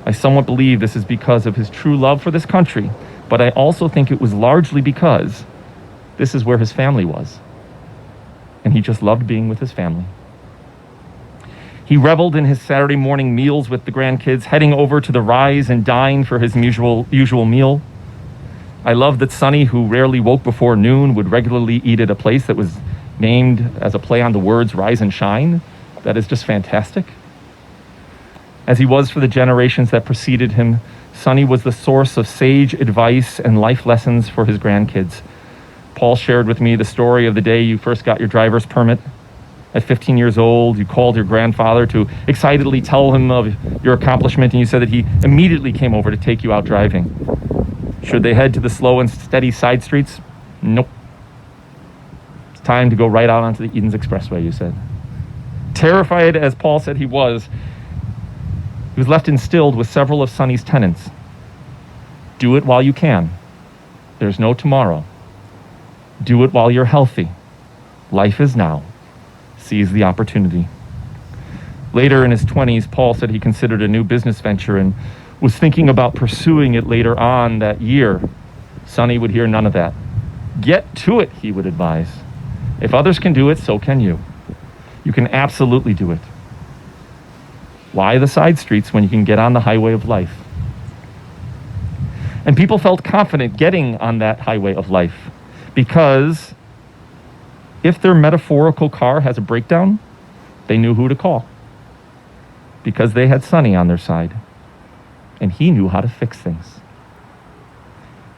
I somewhat believe this is because of his true love for this country, but I also think it was largely because this is where his family was. And he just loved being with his family. He reveled in his Saturday morning meals with the grandkids, heading over to the Rise and dine for his usual meal. I love that Sonny, who rarely woke before noon, would regularly eat at a place that was named as a play on the words Rise and Shine. That is just fantastic. As he was for the generations that preceded him, Sonny was the source of sage advice and life lessons for his grandkids. Paul shared with me the story of the day you first got your driver's permit. At 15 years old, you called your grandfather to excitedly tell him of your accomplishment, and you said that he immediately came over to take you out driving. Should they head to the slow and steady side streets? Nope. It's time to go right out onto the Eden's Expressway, you said. Terrified as Paul said he was left instilled with several of Sonny's tenets. Do it while you can. There's no tomorrow. Do it while you're healthy. Life is now. Seize the opportunity. Later in his 20s, Paul said he considered a new business venture and was thinking about pursuing it later on that year. Sonny would hear none of that. Get to it, he would advise. If others can do it, so can you. You can absolutely do it. Why the side streets when you can get on the highway of life? And people felt confident getting on that highway of life because if their metaphorical car has a breakdown, they knew who to call because they had Sonny on their side, and he knew how to fix things.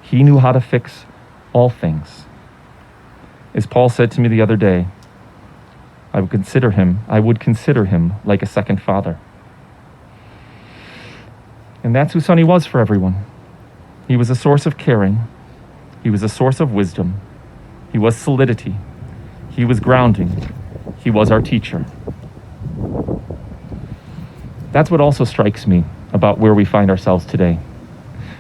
He knew how to fix all things. As Paul said to me the other day, I would consider him like a second father. And that's who Sonny was for everyone. He was a source of caring. He was a source of wisdom. He was solidity. He was grounding. He was our teacher. That's what also strikes me about where we find ourselves today.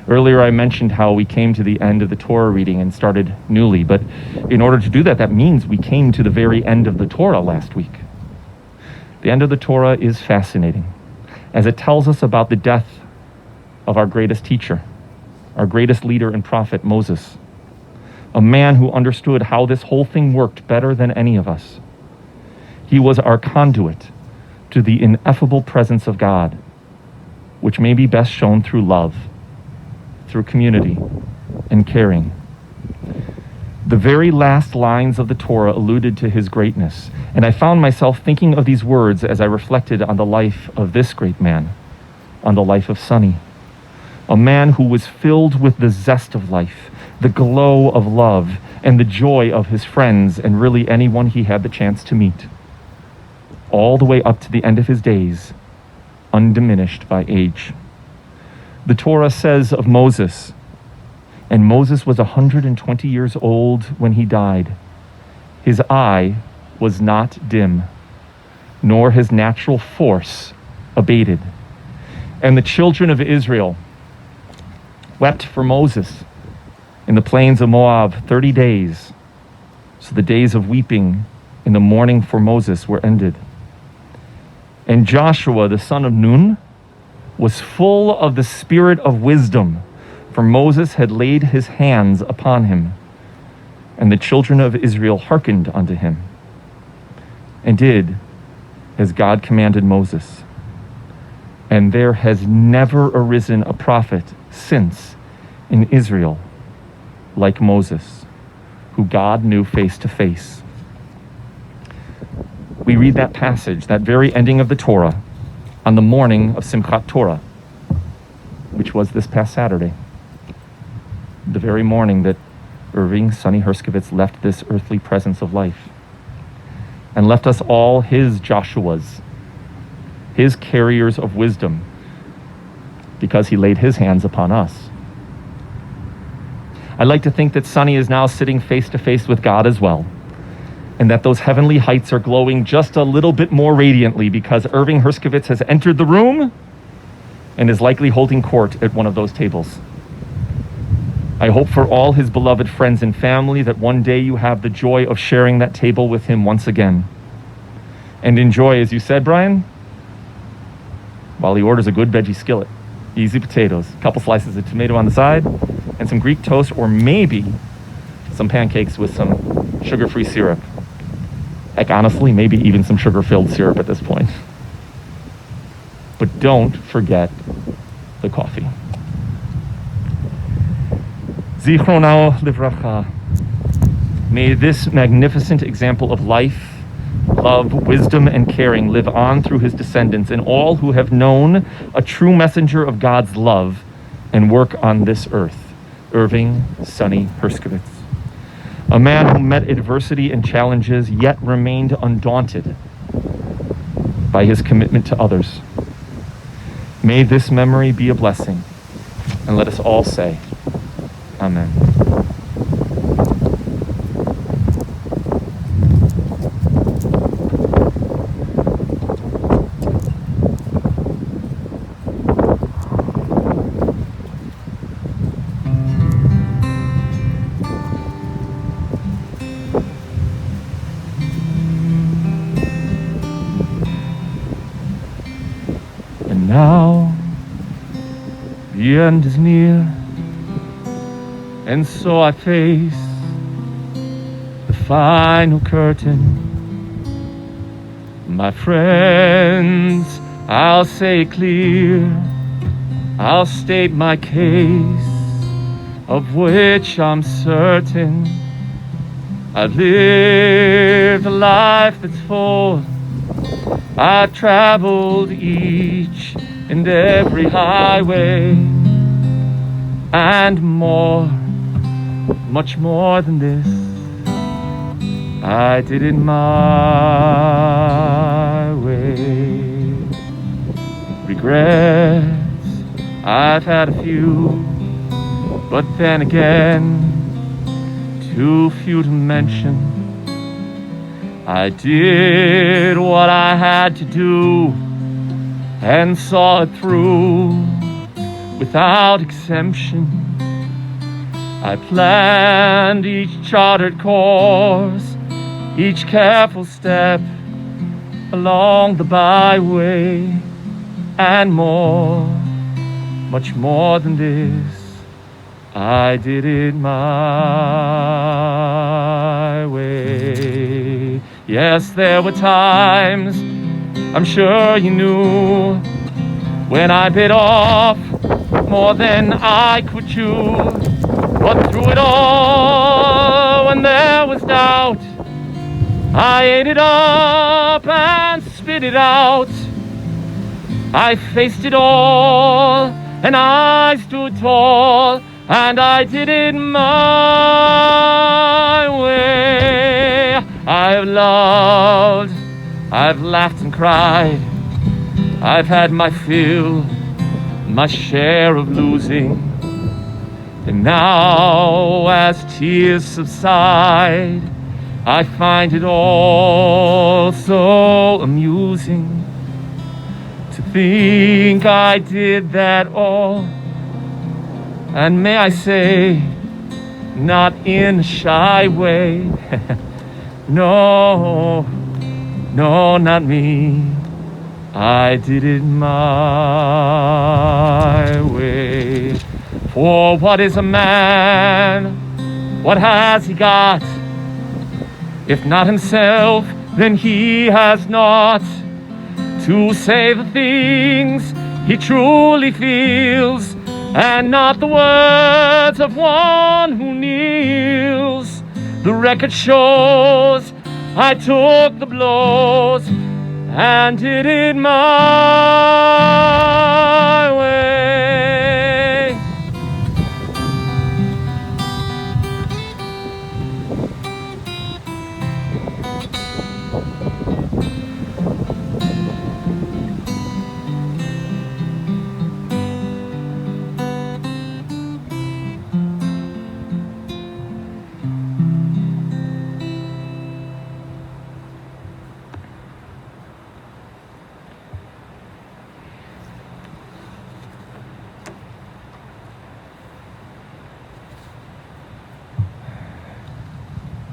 Earlier I mentioned how we came to the end of the Torah reading and started newly, but in order to do that, that means we came to the very end of the Torah last week. The end of the Torah is fascinating, as it tells us about the death of our greatest teacher, our greatest leader and prophet, Moses, a man who understood how this whole thing worked better than any of us. He was our conduit to the ineffable presence of God, which may be best shown through love, through community, and caring. The very last lines of the Torah alluded to his greatness, and I found myself thinking of these words as I reflected on the life of this great man, on the life of Sonny, a man who was filled with the zest of life, the glow of love, and the joy of his friends, and really anyone he had the chance to meet, all the way up to the end of his days, undiminished by age. The Torah says of Moses, and Moses was 120 years old when he died. His eye was not dim, nor his natural force abated. And the children of Israel wept for Moses in the plains of Moab 30 days. So the days of weeping in the mourning for Moses were ended. And Joshua, the son of Nun, was full of the spirit of wisdom, for Moses had laid his hands upon him. And the children of Israel hearkened unto him, and did as God commanded Moses. And there has never arisen a prophet since in Israel like Moses, who God knew face to face. We read that passage, that very ending of the Torah, on the morning of Simchat Torah. which was this past Saturday, the very morning that Irving, Sonny Herskovitz left this earthly presence of life and left us all his Joshuas, his carriers of wisdom, because he laid his hands upon us. I like to think that Sonny is now sitting face to face with God as well, and that those heavenly heights are glowing just a little bit more radiantly because Irving Herskovitz has entered the room and is likely holding court at one of those tables. I hope for all his beloved friends and family that one day you have the joy of sharing that table with him once again. And enjoy, as you said, Brian, while he orders a good veggie skillet, easy potatoes, a couple slices of tomato on the side, and some Greek toast, or maybe some pancakes with some sugar-free syrup. Heck, honestly, maybe even some sugar-filled syrup at this point. But don't forget the coffee. Zichrono livracha. May this magnificent example of life, love, wisdom, and caring live on through his descendants and all who have known a true messenger of God's love and work on this earth. Irving Sonny Herskovitz. A man who met adversity and challenges yet remained undaunted by his commitment to others. May this memory be a blessing, and let us all say, Amen. And now the end is near, and so I face the final curtain. My friends, I'll say it clear, I'll state my case, of which I'm certain. I've lived a life that's full. I've traveled each and every highway, and more, much more than this, I did it my way. Regrets, I've had a few, but then again, too few to mention. I did what I had to do and saw it through without exemption. I planned each chartered course, each careful step along the byway, and more, much more than this, I did it my way. Yes, there were times, I'm sure you knew, when I bit off more than I could chew. But through it all, when there was doubt, I ate it up and spit it out. I faced it all, and I stood tall, and I did it my way. I've loved, I've laughed and cried, I've had my fill, my share of losing. And now, as tears subside, I find it all so amusing to think I did that all. And may I say, not in a shy way, no, no, not me. I did it my way. For what is a man? What has he got? If not himself, then he has not to say the things he truly feels, and not the words of one who kneels. The record shows I took the blows and did it my way.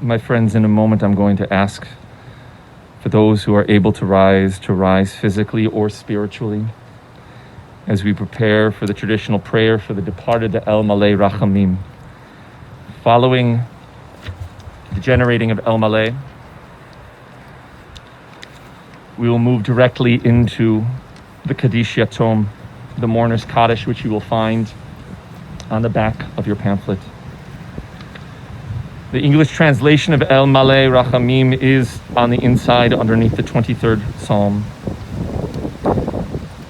My friends, in a moment I'm going to ask for those who are able to rise physically or spiritually, as we prepare for the traditional prayer for the departed El Malay Rachamim. Following the generating of El Malay, we will move directly into the Kaddish Yatom, the mourner's Kaddish, which you will find on the back of your pamphlet. The English translation of El Malay Rachamim is on the inside underneath the 23rd Psalm.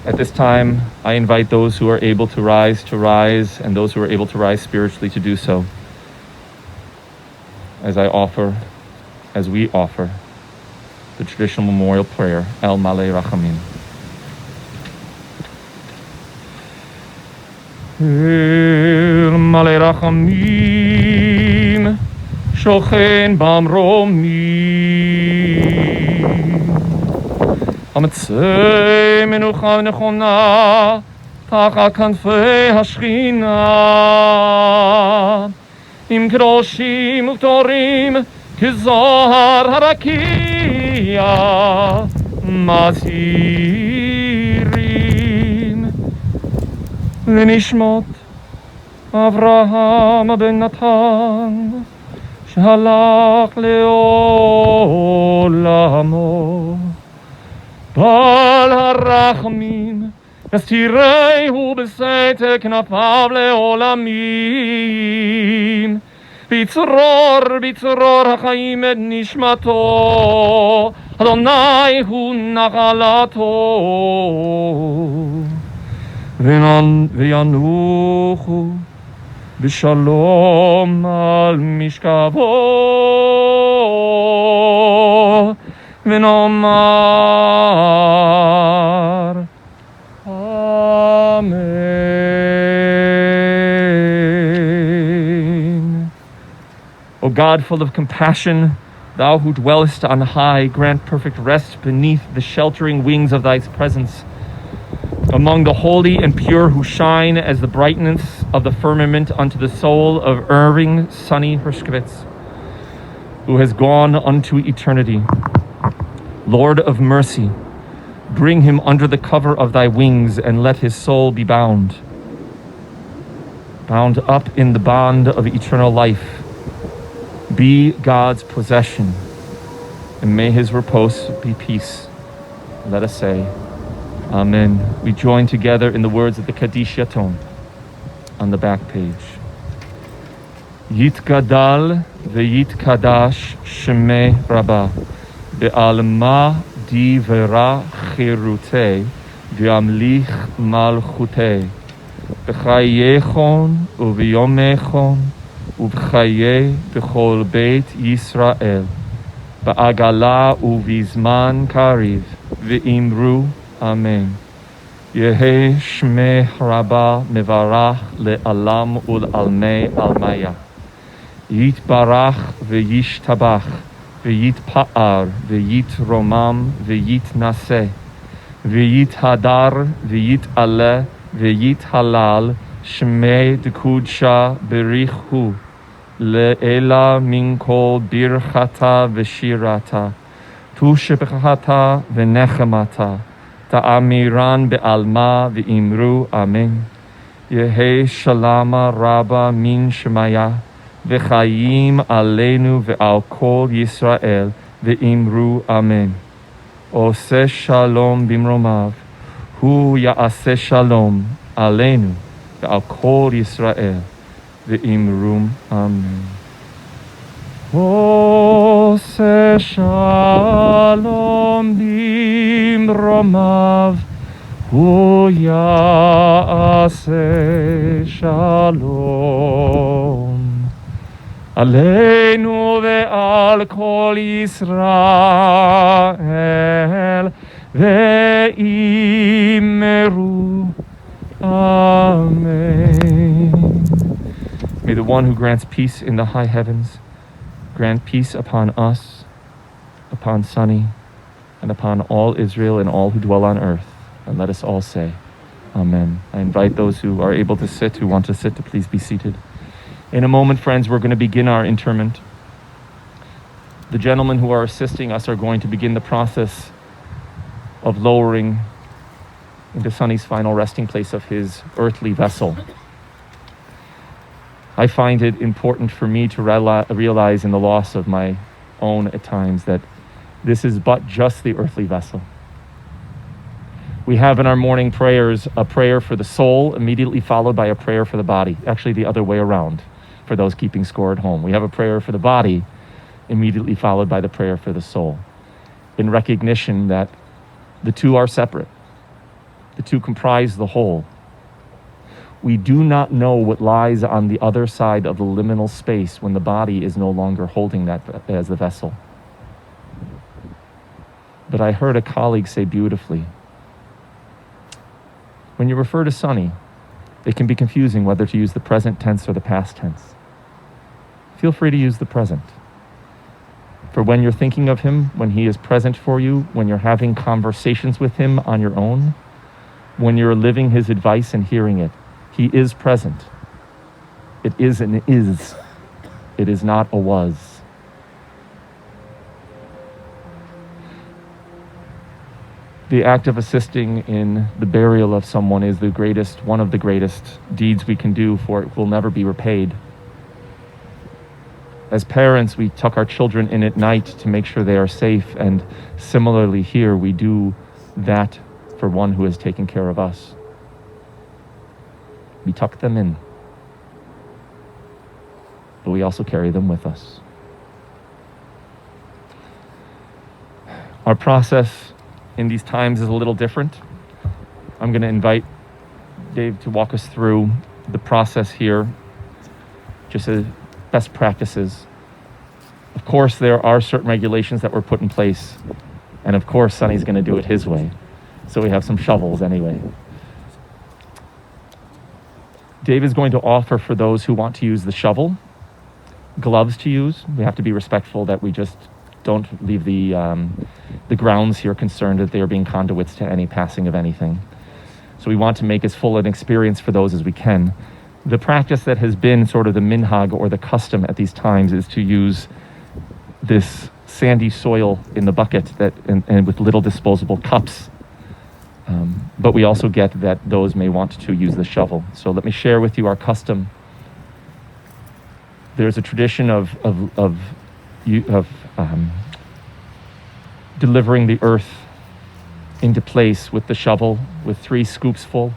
At this time, I invite those who are able to rise, and those who are able to rise spiritually to do so, as we offer the traditional memorial prayer, El Malay Rachamim. El Malay Rachamim, Shochen Bamromim, Amatzei Menucha Nechona, Tacha Kanfei Hashchina, Im Kedoshim Uktorim, Kizahar Harakia, Mazirim, Venishmot Avraham ben Natan, Shalach Leolamo, Bal Harachmim, Estirei Besete Knafav Leolamim, Bitzror HaChaim et Nishmato, Adonai Hu Nachalato, V'yanuchu B'shalom al Mishkavo, V'nomar Amen. O God, full of compassion, thou who dwellest on high, grant perfect rest beneath the sheltering wings of thy presence, among the holy and pure who shine as the brightness of the firmament unto the soul of Irving, Sonny, Herskovitz, who has gone unto eternity. Lord of mercy, bring him under the cover of thy wings, and let his soul be bound up in the bond of eternal life. Be God's possession, and may his repose be peace. Let us say, Amen. We join together in the words of the Kaddish Yatom on the back page. Yitgadal ve'yitkadash shemei Rabbah be'alma divera chirutei ve'amlich malchutei b'chayechon u'v'yomechon u'b'chayei b'chol beit Yisrael ba'agala u'vizman kariv ve'imru Amen. Yehi Shmei Rabbah Mevarach le'alam ul'almei almaya. Yitbarach ve'yishtabach ve'yitpa'ar ve'yitromam ve'yitnaseh ve'yithadar ve'yit'aleh ve'yithalal Shmei Dekudsha berichu le'ela min kol birchata ve'shirata tushebchata ve'nechemata Ta'amiran be'alma ve'imru Amen. Yehi shalama rabba min shemaya ve'chayim aleinu ve'al kol Yisrael ve'imru Amen. Oseh shalom bimromav hu ya'aseh shalom aleinu ve'al kol Yisrael ve'imru Amen. Oseh shalom bimromav hu ya'aseh shalom aleinu ve'al kol Yisrael ve'imru Amen. May the one who grants peace in the high heavens grant peace upon us, upon Sonny, and upon all Israel and all who dwell on earth. And let us all say, Amen. I invite those who are able to sit, who want to sit, to please be seated. In a moment, friends, we're going to begin our interment. The gentlemen who are assisting us are going to begin the process of lowering into Sonny's final resting place of his earthly vessel. I find it important for me to realize in the loss of my own at times that this is but just the earthly vessel. We have in our morning prayers a prayer for the soul, immediately followed by a prayer for the body. Actually, the other way around for those keeping score at home. We have a prayer for the body, immediately followed by the prayer for the soul, in recognition that the two are separate. The two comprise the whole. We do not know what lies on the other side of the liminal space when the body is no longer holding that as the vessel. But I heard a colleague say beautifully, when you refer to Sonny, it can be confusing whether to use the present tense or the past tense. Feel free to use the present. For when you're thinking of him, when he is present for you, when you're having conversations with him on your own, when you're living his advice and hearing it, he is present. It is an is. It is not a was. The act of assisting in the burial of someone is one of the greatest deeds we can do, for it will never be repaid. As parents, we tuck our children in at night to make sure they are safe, and similarly here, we do that for one who has taken care of us. We tuck them in, but we also carry them with us. Our process in these times is a little different. I'm going to invite Dave to walk us through the process here, just as best practices. Of course, there are certain regulations that were put in place, and of course, Sonny's going to do it his way. So we have some shovels anyway. Dave is going to offer for those who want to use the shovel, gloves to use. We have to be respectful that we just don't leave the grounds here concerned that they are being conduits to any passing of anything. So we want to make as full an experience for those as we can. The practice that has been sort of the minhag or the custom at these times is to use this sandy soil in the bucket and with little disposable cups. But we also get that those may want to use the shovel. So let me share with you our custom. There's a tradition of delivering the earth into place with the shovel, with 3 scoops full.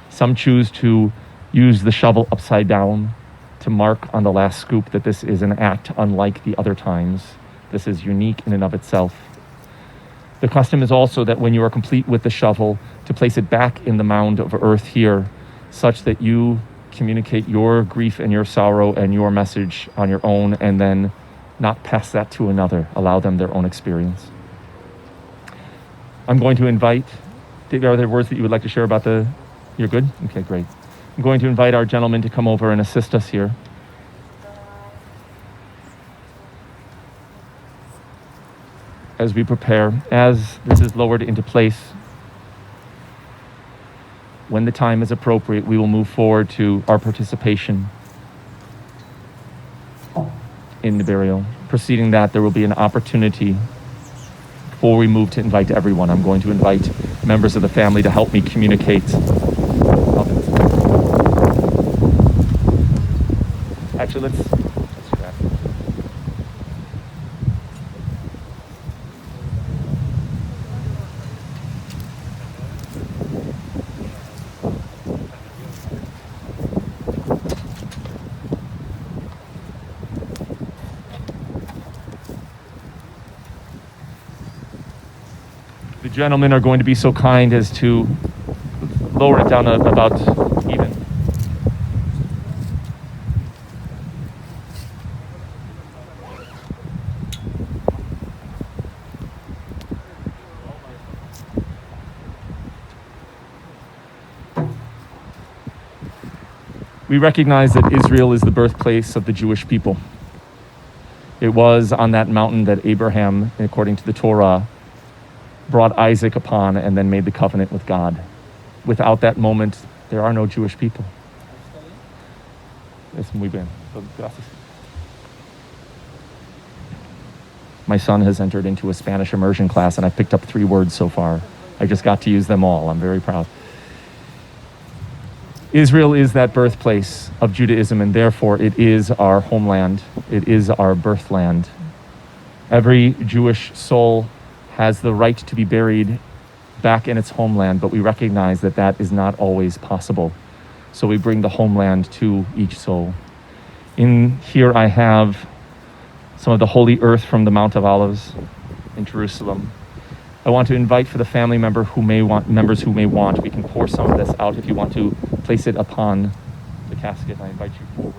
Some choose to use the shovel upside down to mark on the last scoop that this is an act unlike the other times. This is unique in and of itself. The custom is also that when you are complete with the shovel, to place it back in the mound of earth here, such that you communicate your grief and your sorrow and your message on your own, and then not pass that to another. Allow them their own experience. I'm going to invite, David, are there words that you would like to share about you're good? Okay, great. I'm going to invite our gentlemen to come over and assist us here. As we prepare, as this is lowered into place, when the time is appropriate, we will move forward to our participation in the burial. Preceding that, there will be an opportunity before we move to invite everyone. I'm going to invite members of the family to help me communicate. Actually, let's do that. The gentlemen are going to be so kind as to lower it down about even. We recognize that Israel is the birthplace of the Jewish people. It was on that mountain that Abraham, according to the Torah, brought Isaac upon and then made the covenant with God. Without that moment, there are no Jewish people. Es muy bien. Gracias. My son has entered into a Spanish immersion class, and I picked up 3 words so far. I just got to use them all. I'm very proud. Israel is that birthplace of Judaism, and therefore it is our homeland. It is our birthland. Every Jewish soul has the right to be buried back in its homeland, but we recognize that that is not always possible. So we bring the homeland to each soul. In here I have some of the holy earth from the Mount of Olives in Jerusalem. I want to invite for the family members who may want, we can pour some of this out if you want to place it upon the casket. I invite you forward.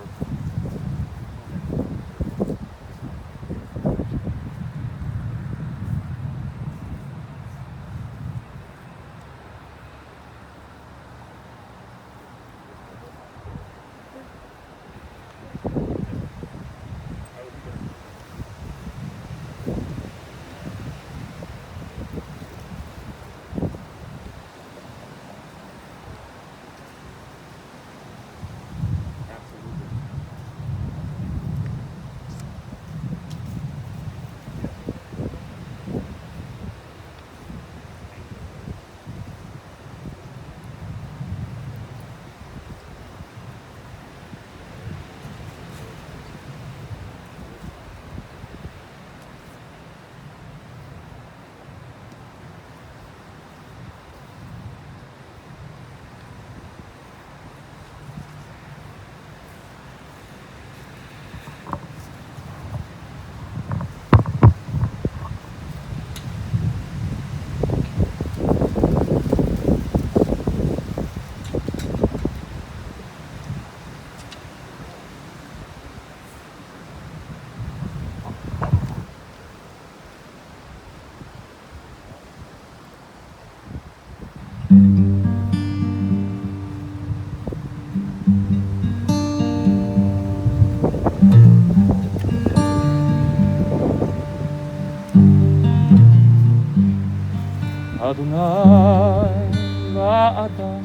Adonai va'adam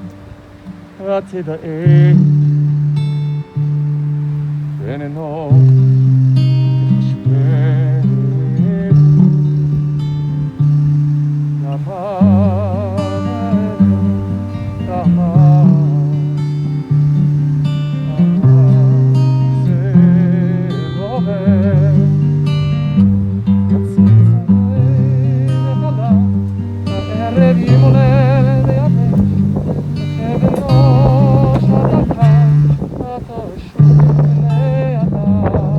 v'tida'eh v'neno v'shpeh Adam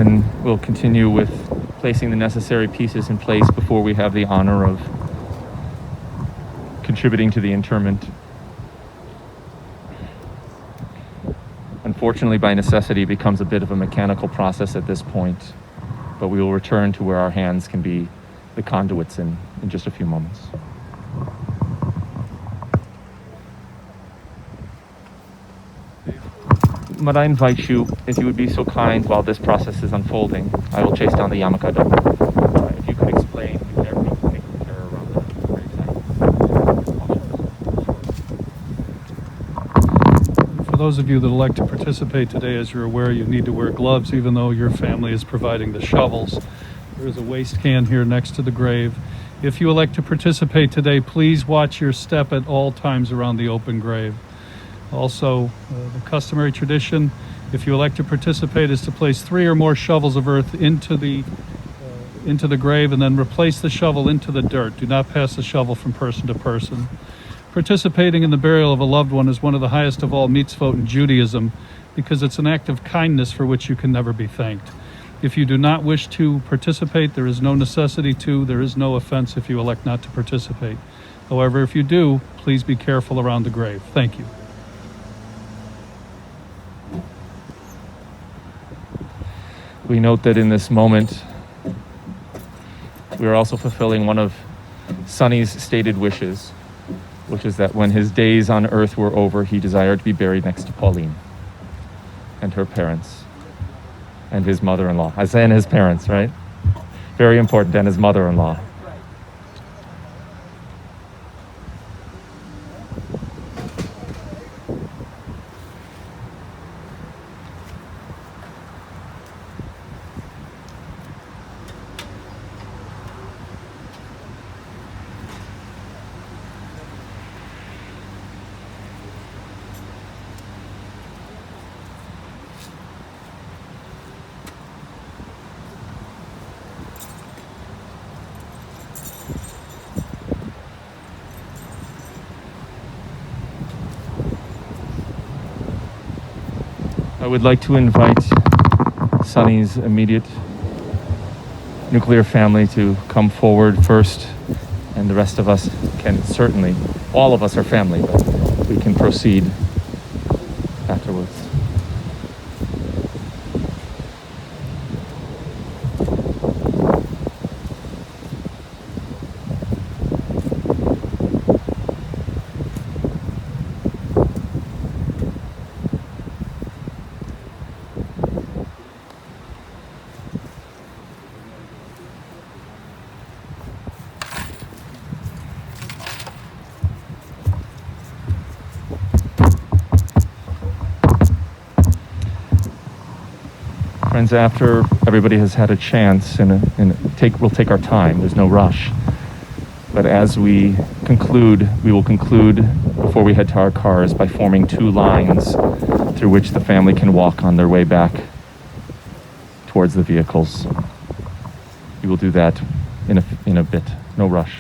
then we'll continue with placing the necessary pieces in place before we have the honor of contributing to the interment. Unfortunately, by necessity, it becomes a bit of a mechanical process at this point, but we will return to where our hands can be the conduits in just a few moments. But I invite you, if you would be so kind, while this process is unfolding, I will chase down the Yamakado. If you could explain everything taken care of around the gravesite. For those of you that elect to participate today, as you're aware, you need to wear gloves even though your family is providing the shovels. There is a waste can here next to the grave. If you elect to participate today, please watch your step at all times around the open grave. Also, the customary tradition, if you elect to participate, is to place 3 or more shovels of earth into the grave and then replace the shovel into the dirt. Do not pass the shovel from person to person. Participating in the burial of a loved one is one of the highest of all mitzvot in Judaism because it's an act of kindness for which you can never be thanked. If you do not wish to participate, there is no necessity to. There is no offense if you elect not to participate. However, if you do, please be careful around the grave. Thank you. We note that in this moment, we are also fulfilling one of Sonny's stated wishes, which is that when his days on earth were over, he desired to be buried next to Pauline and her parents and his mother-in-law. I say and his parents, right? Very important, and his mother-in-law. I would like to invite Sonny's immediate nuclear family to come forward first, and the rest of us can certainly, all of us are family, but we can proceed afterwards. Friends, after everybody has had a chance, we'll take our time. There's no rush. But as we will conclude before we head to our cars by forming 2 lines through which the family can walk on their way back towards the vehicles. We will do that in a bit. No rush.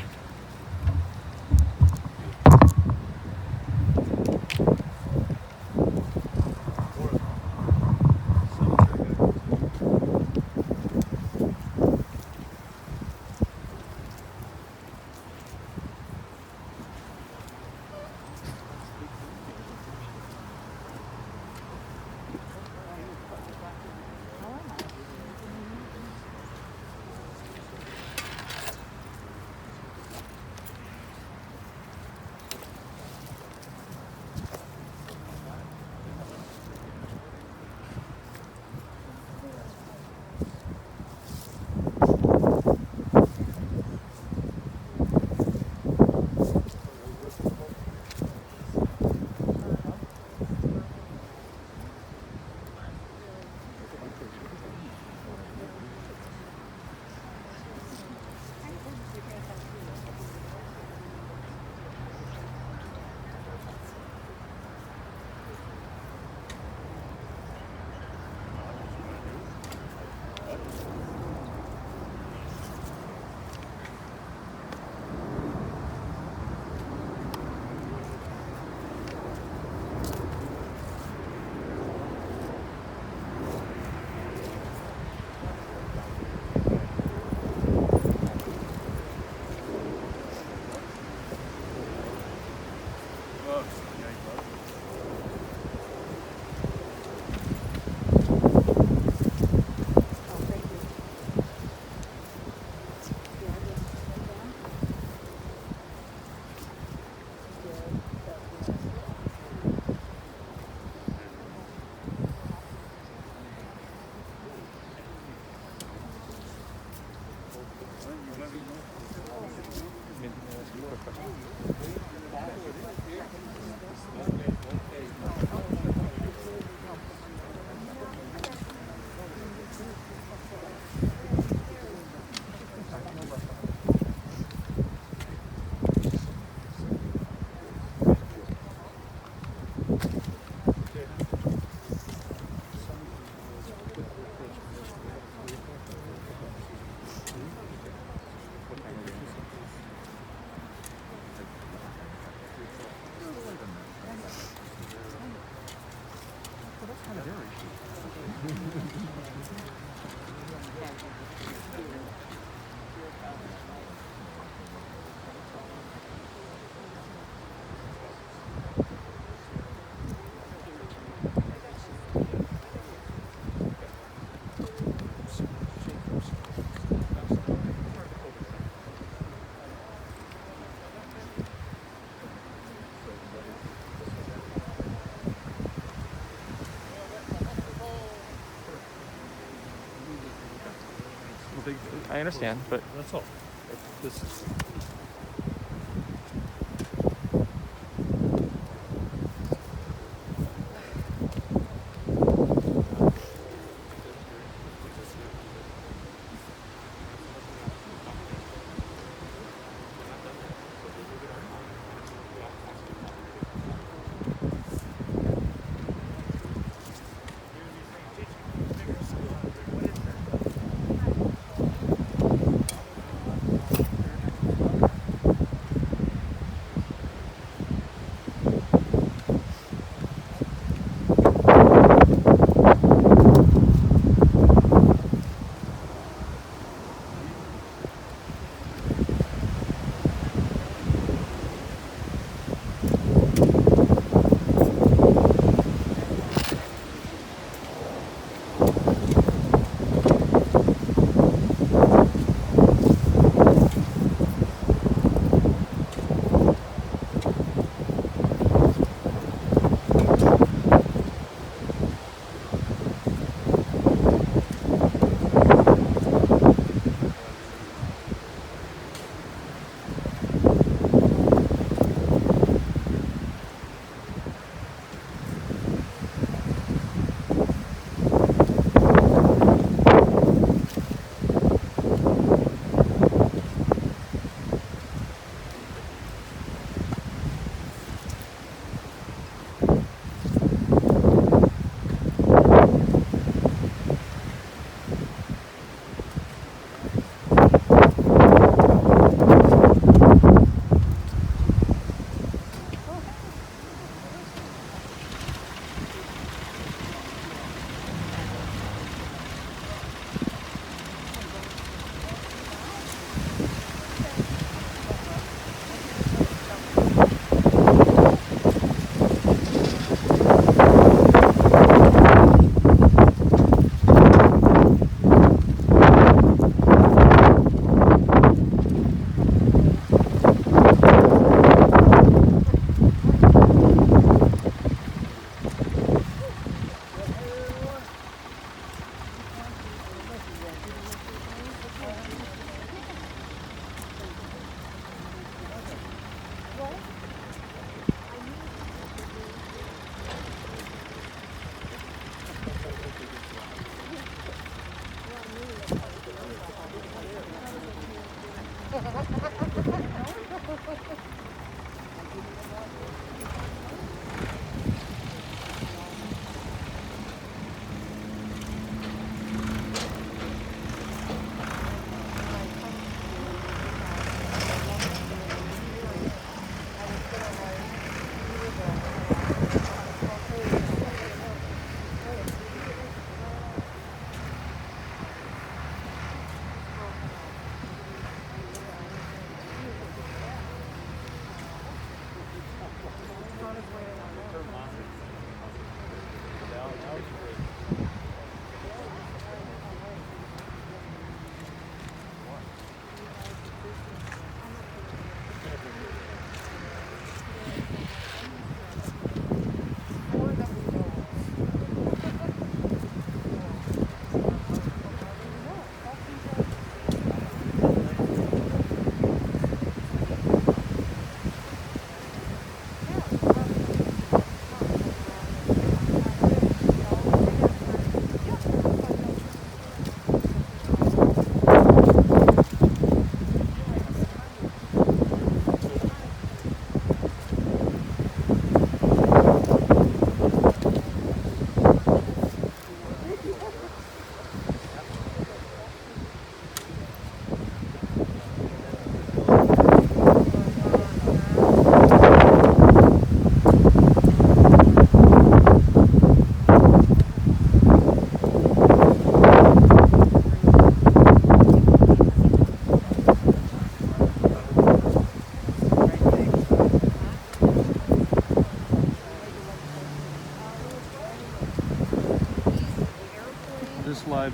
I understand, but That's all. This is.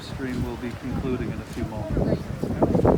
stream will be concluding in a few moments.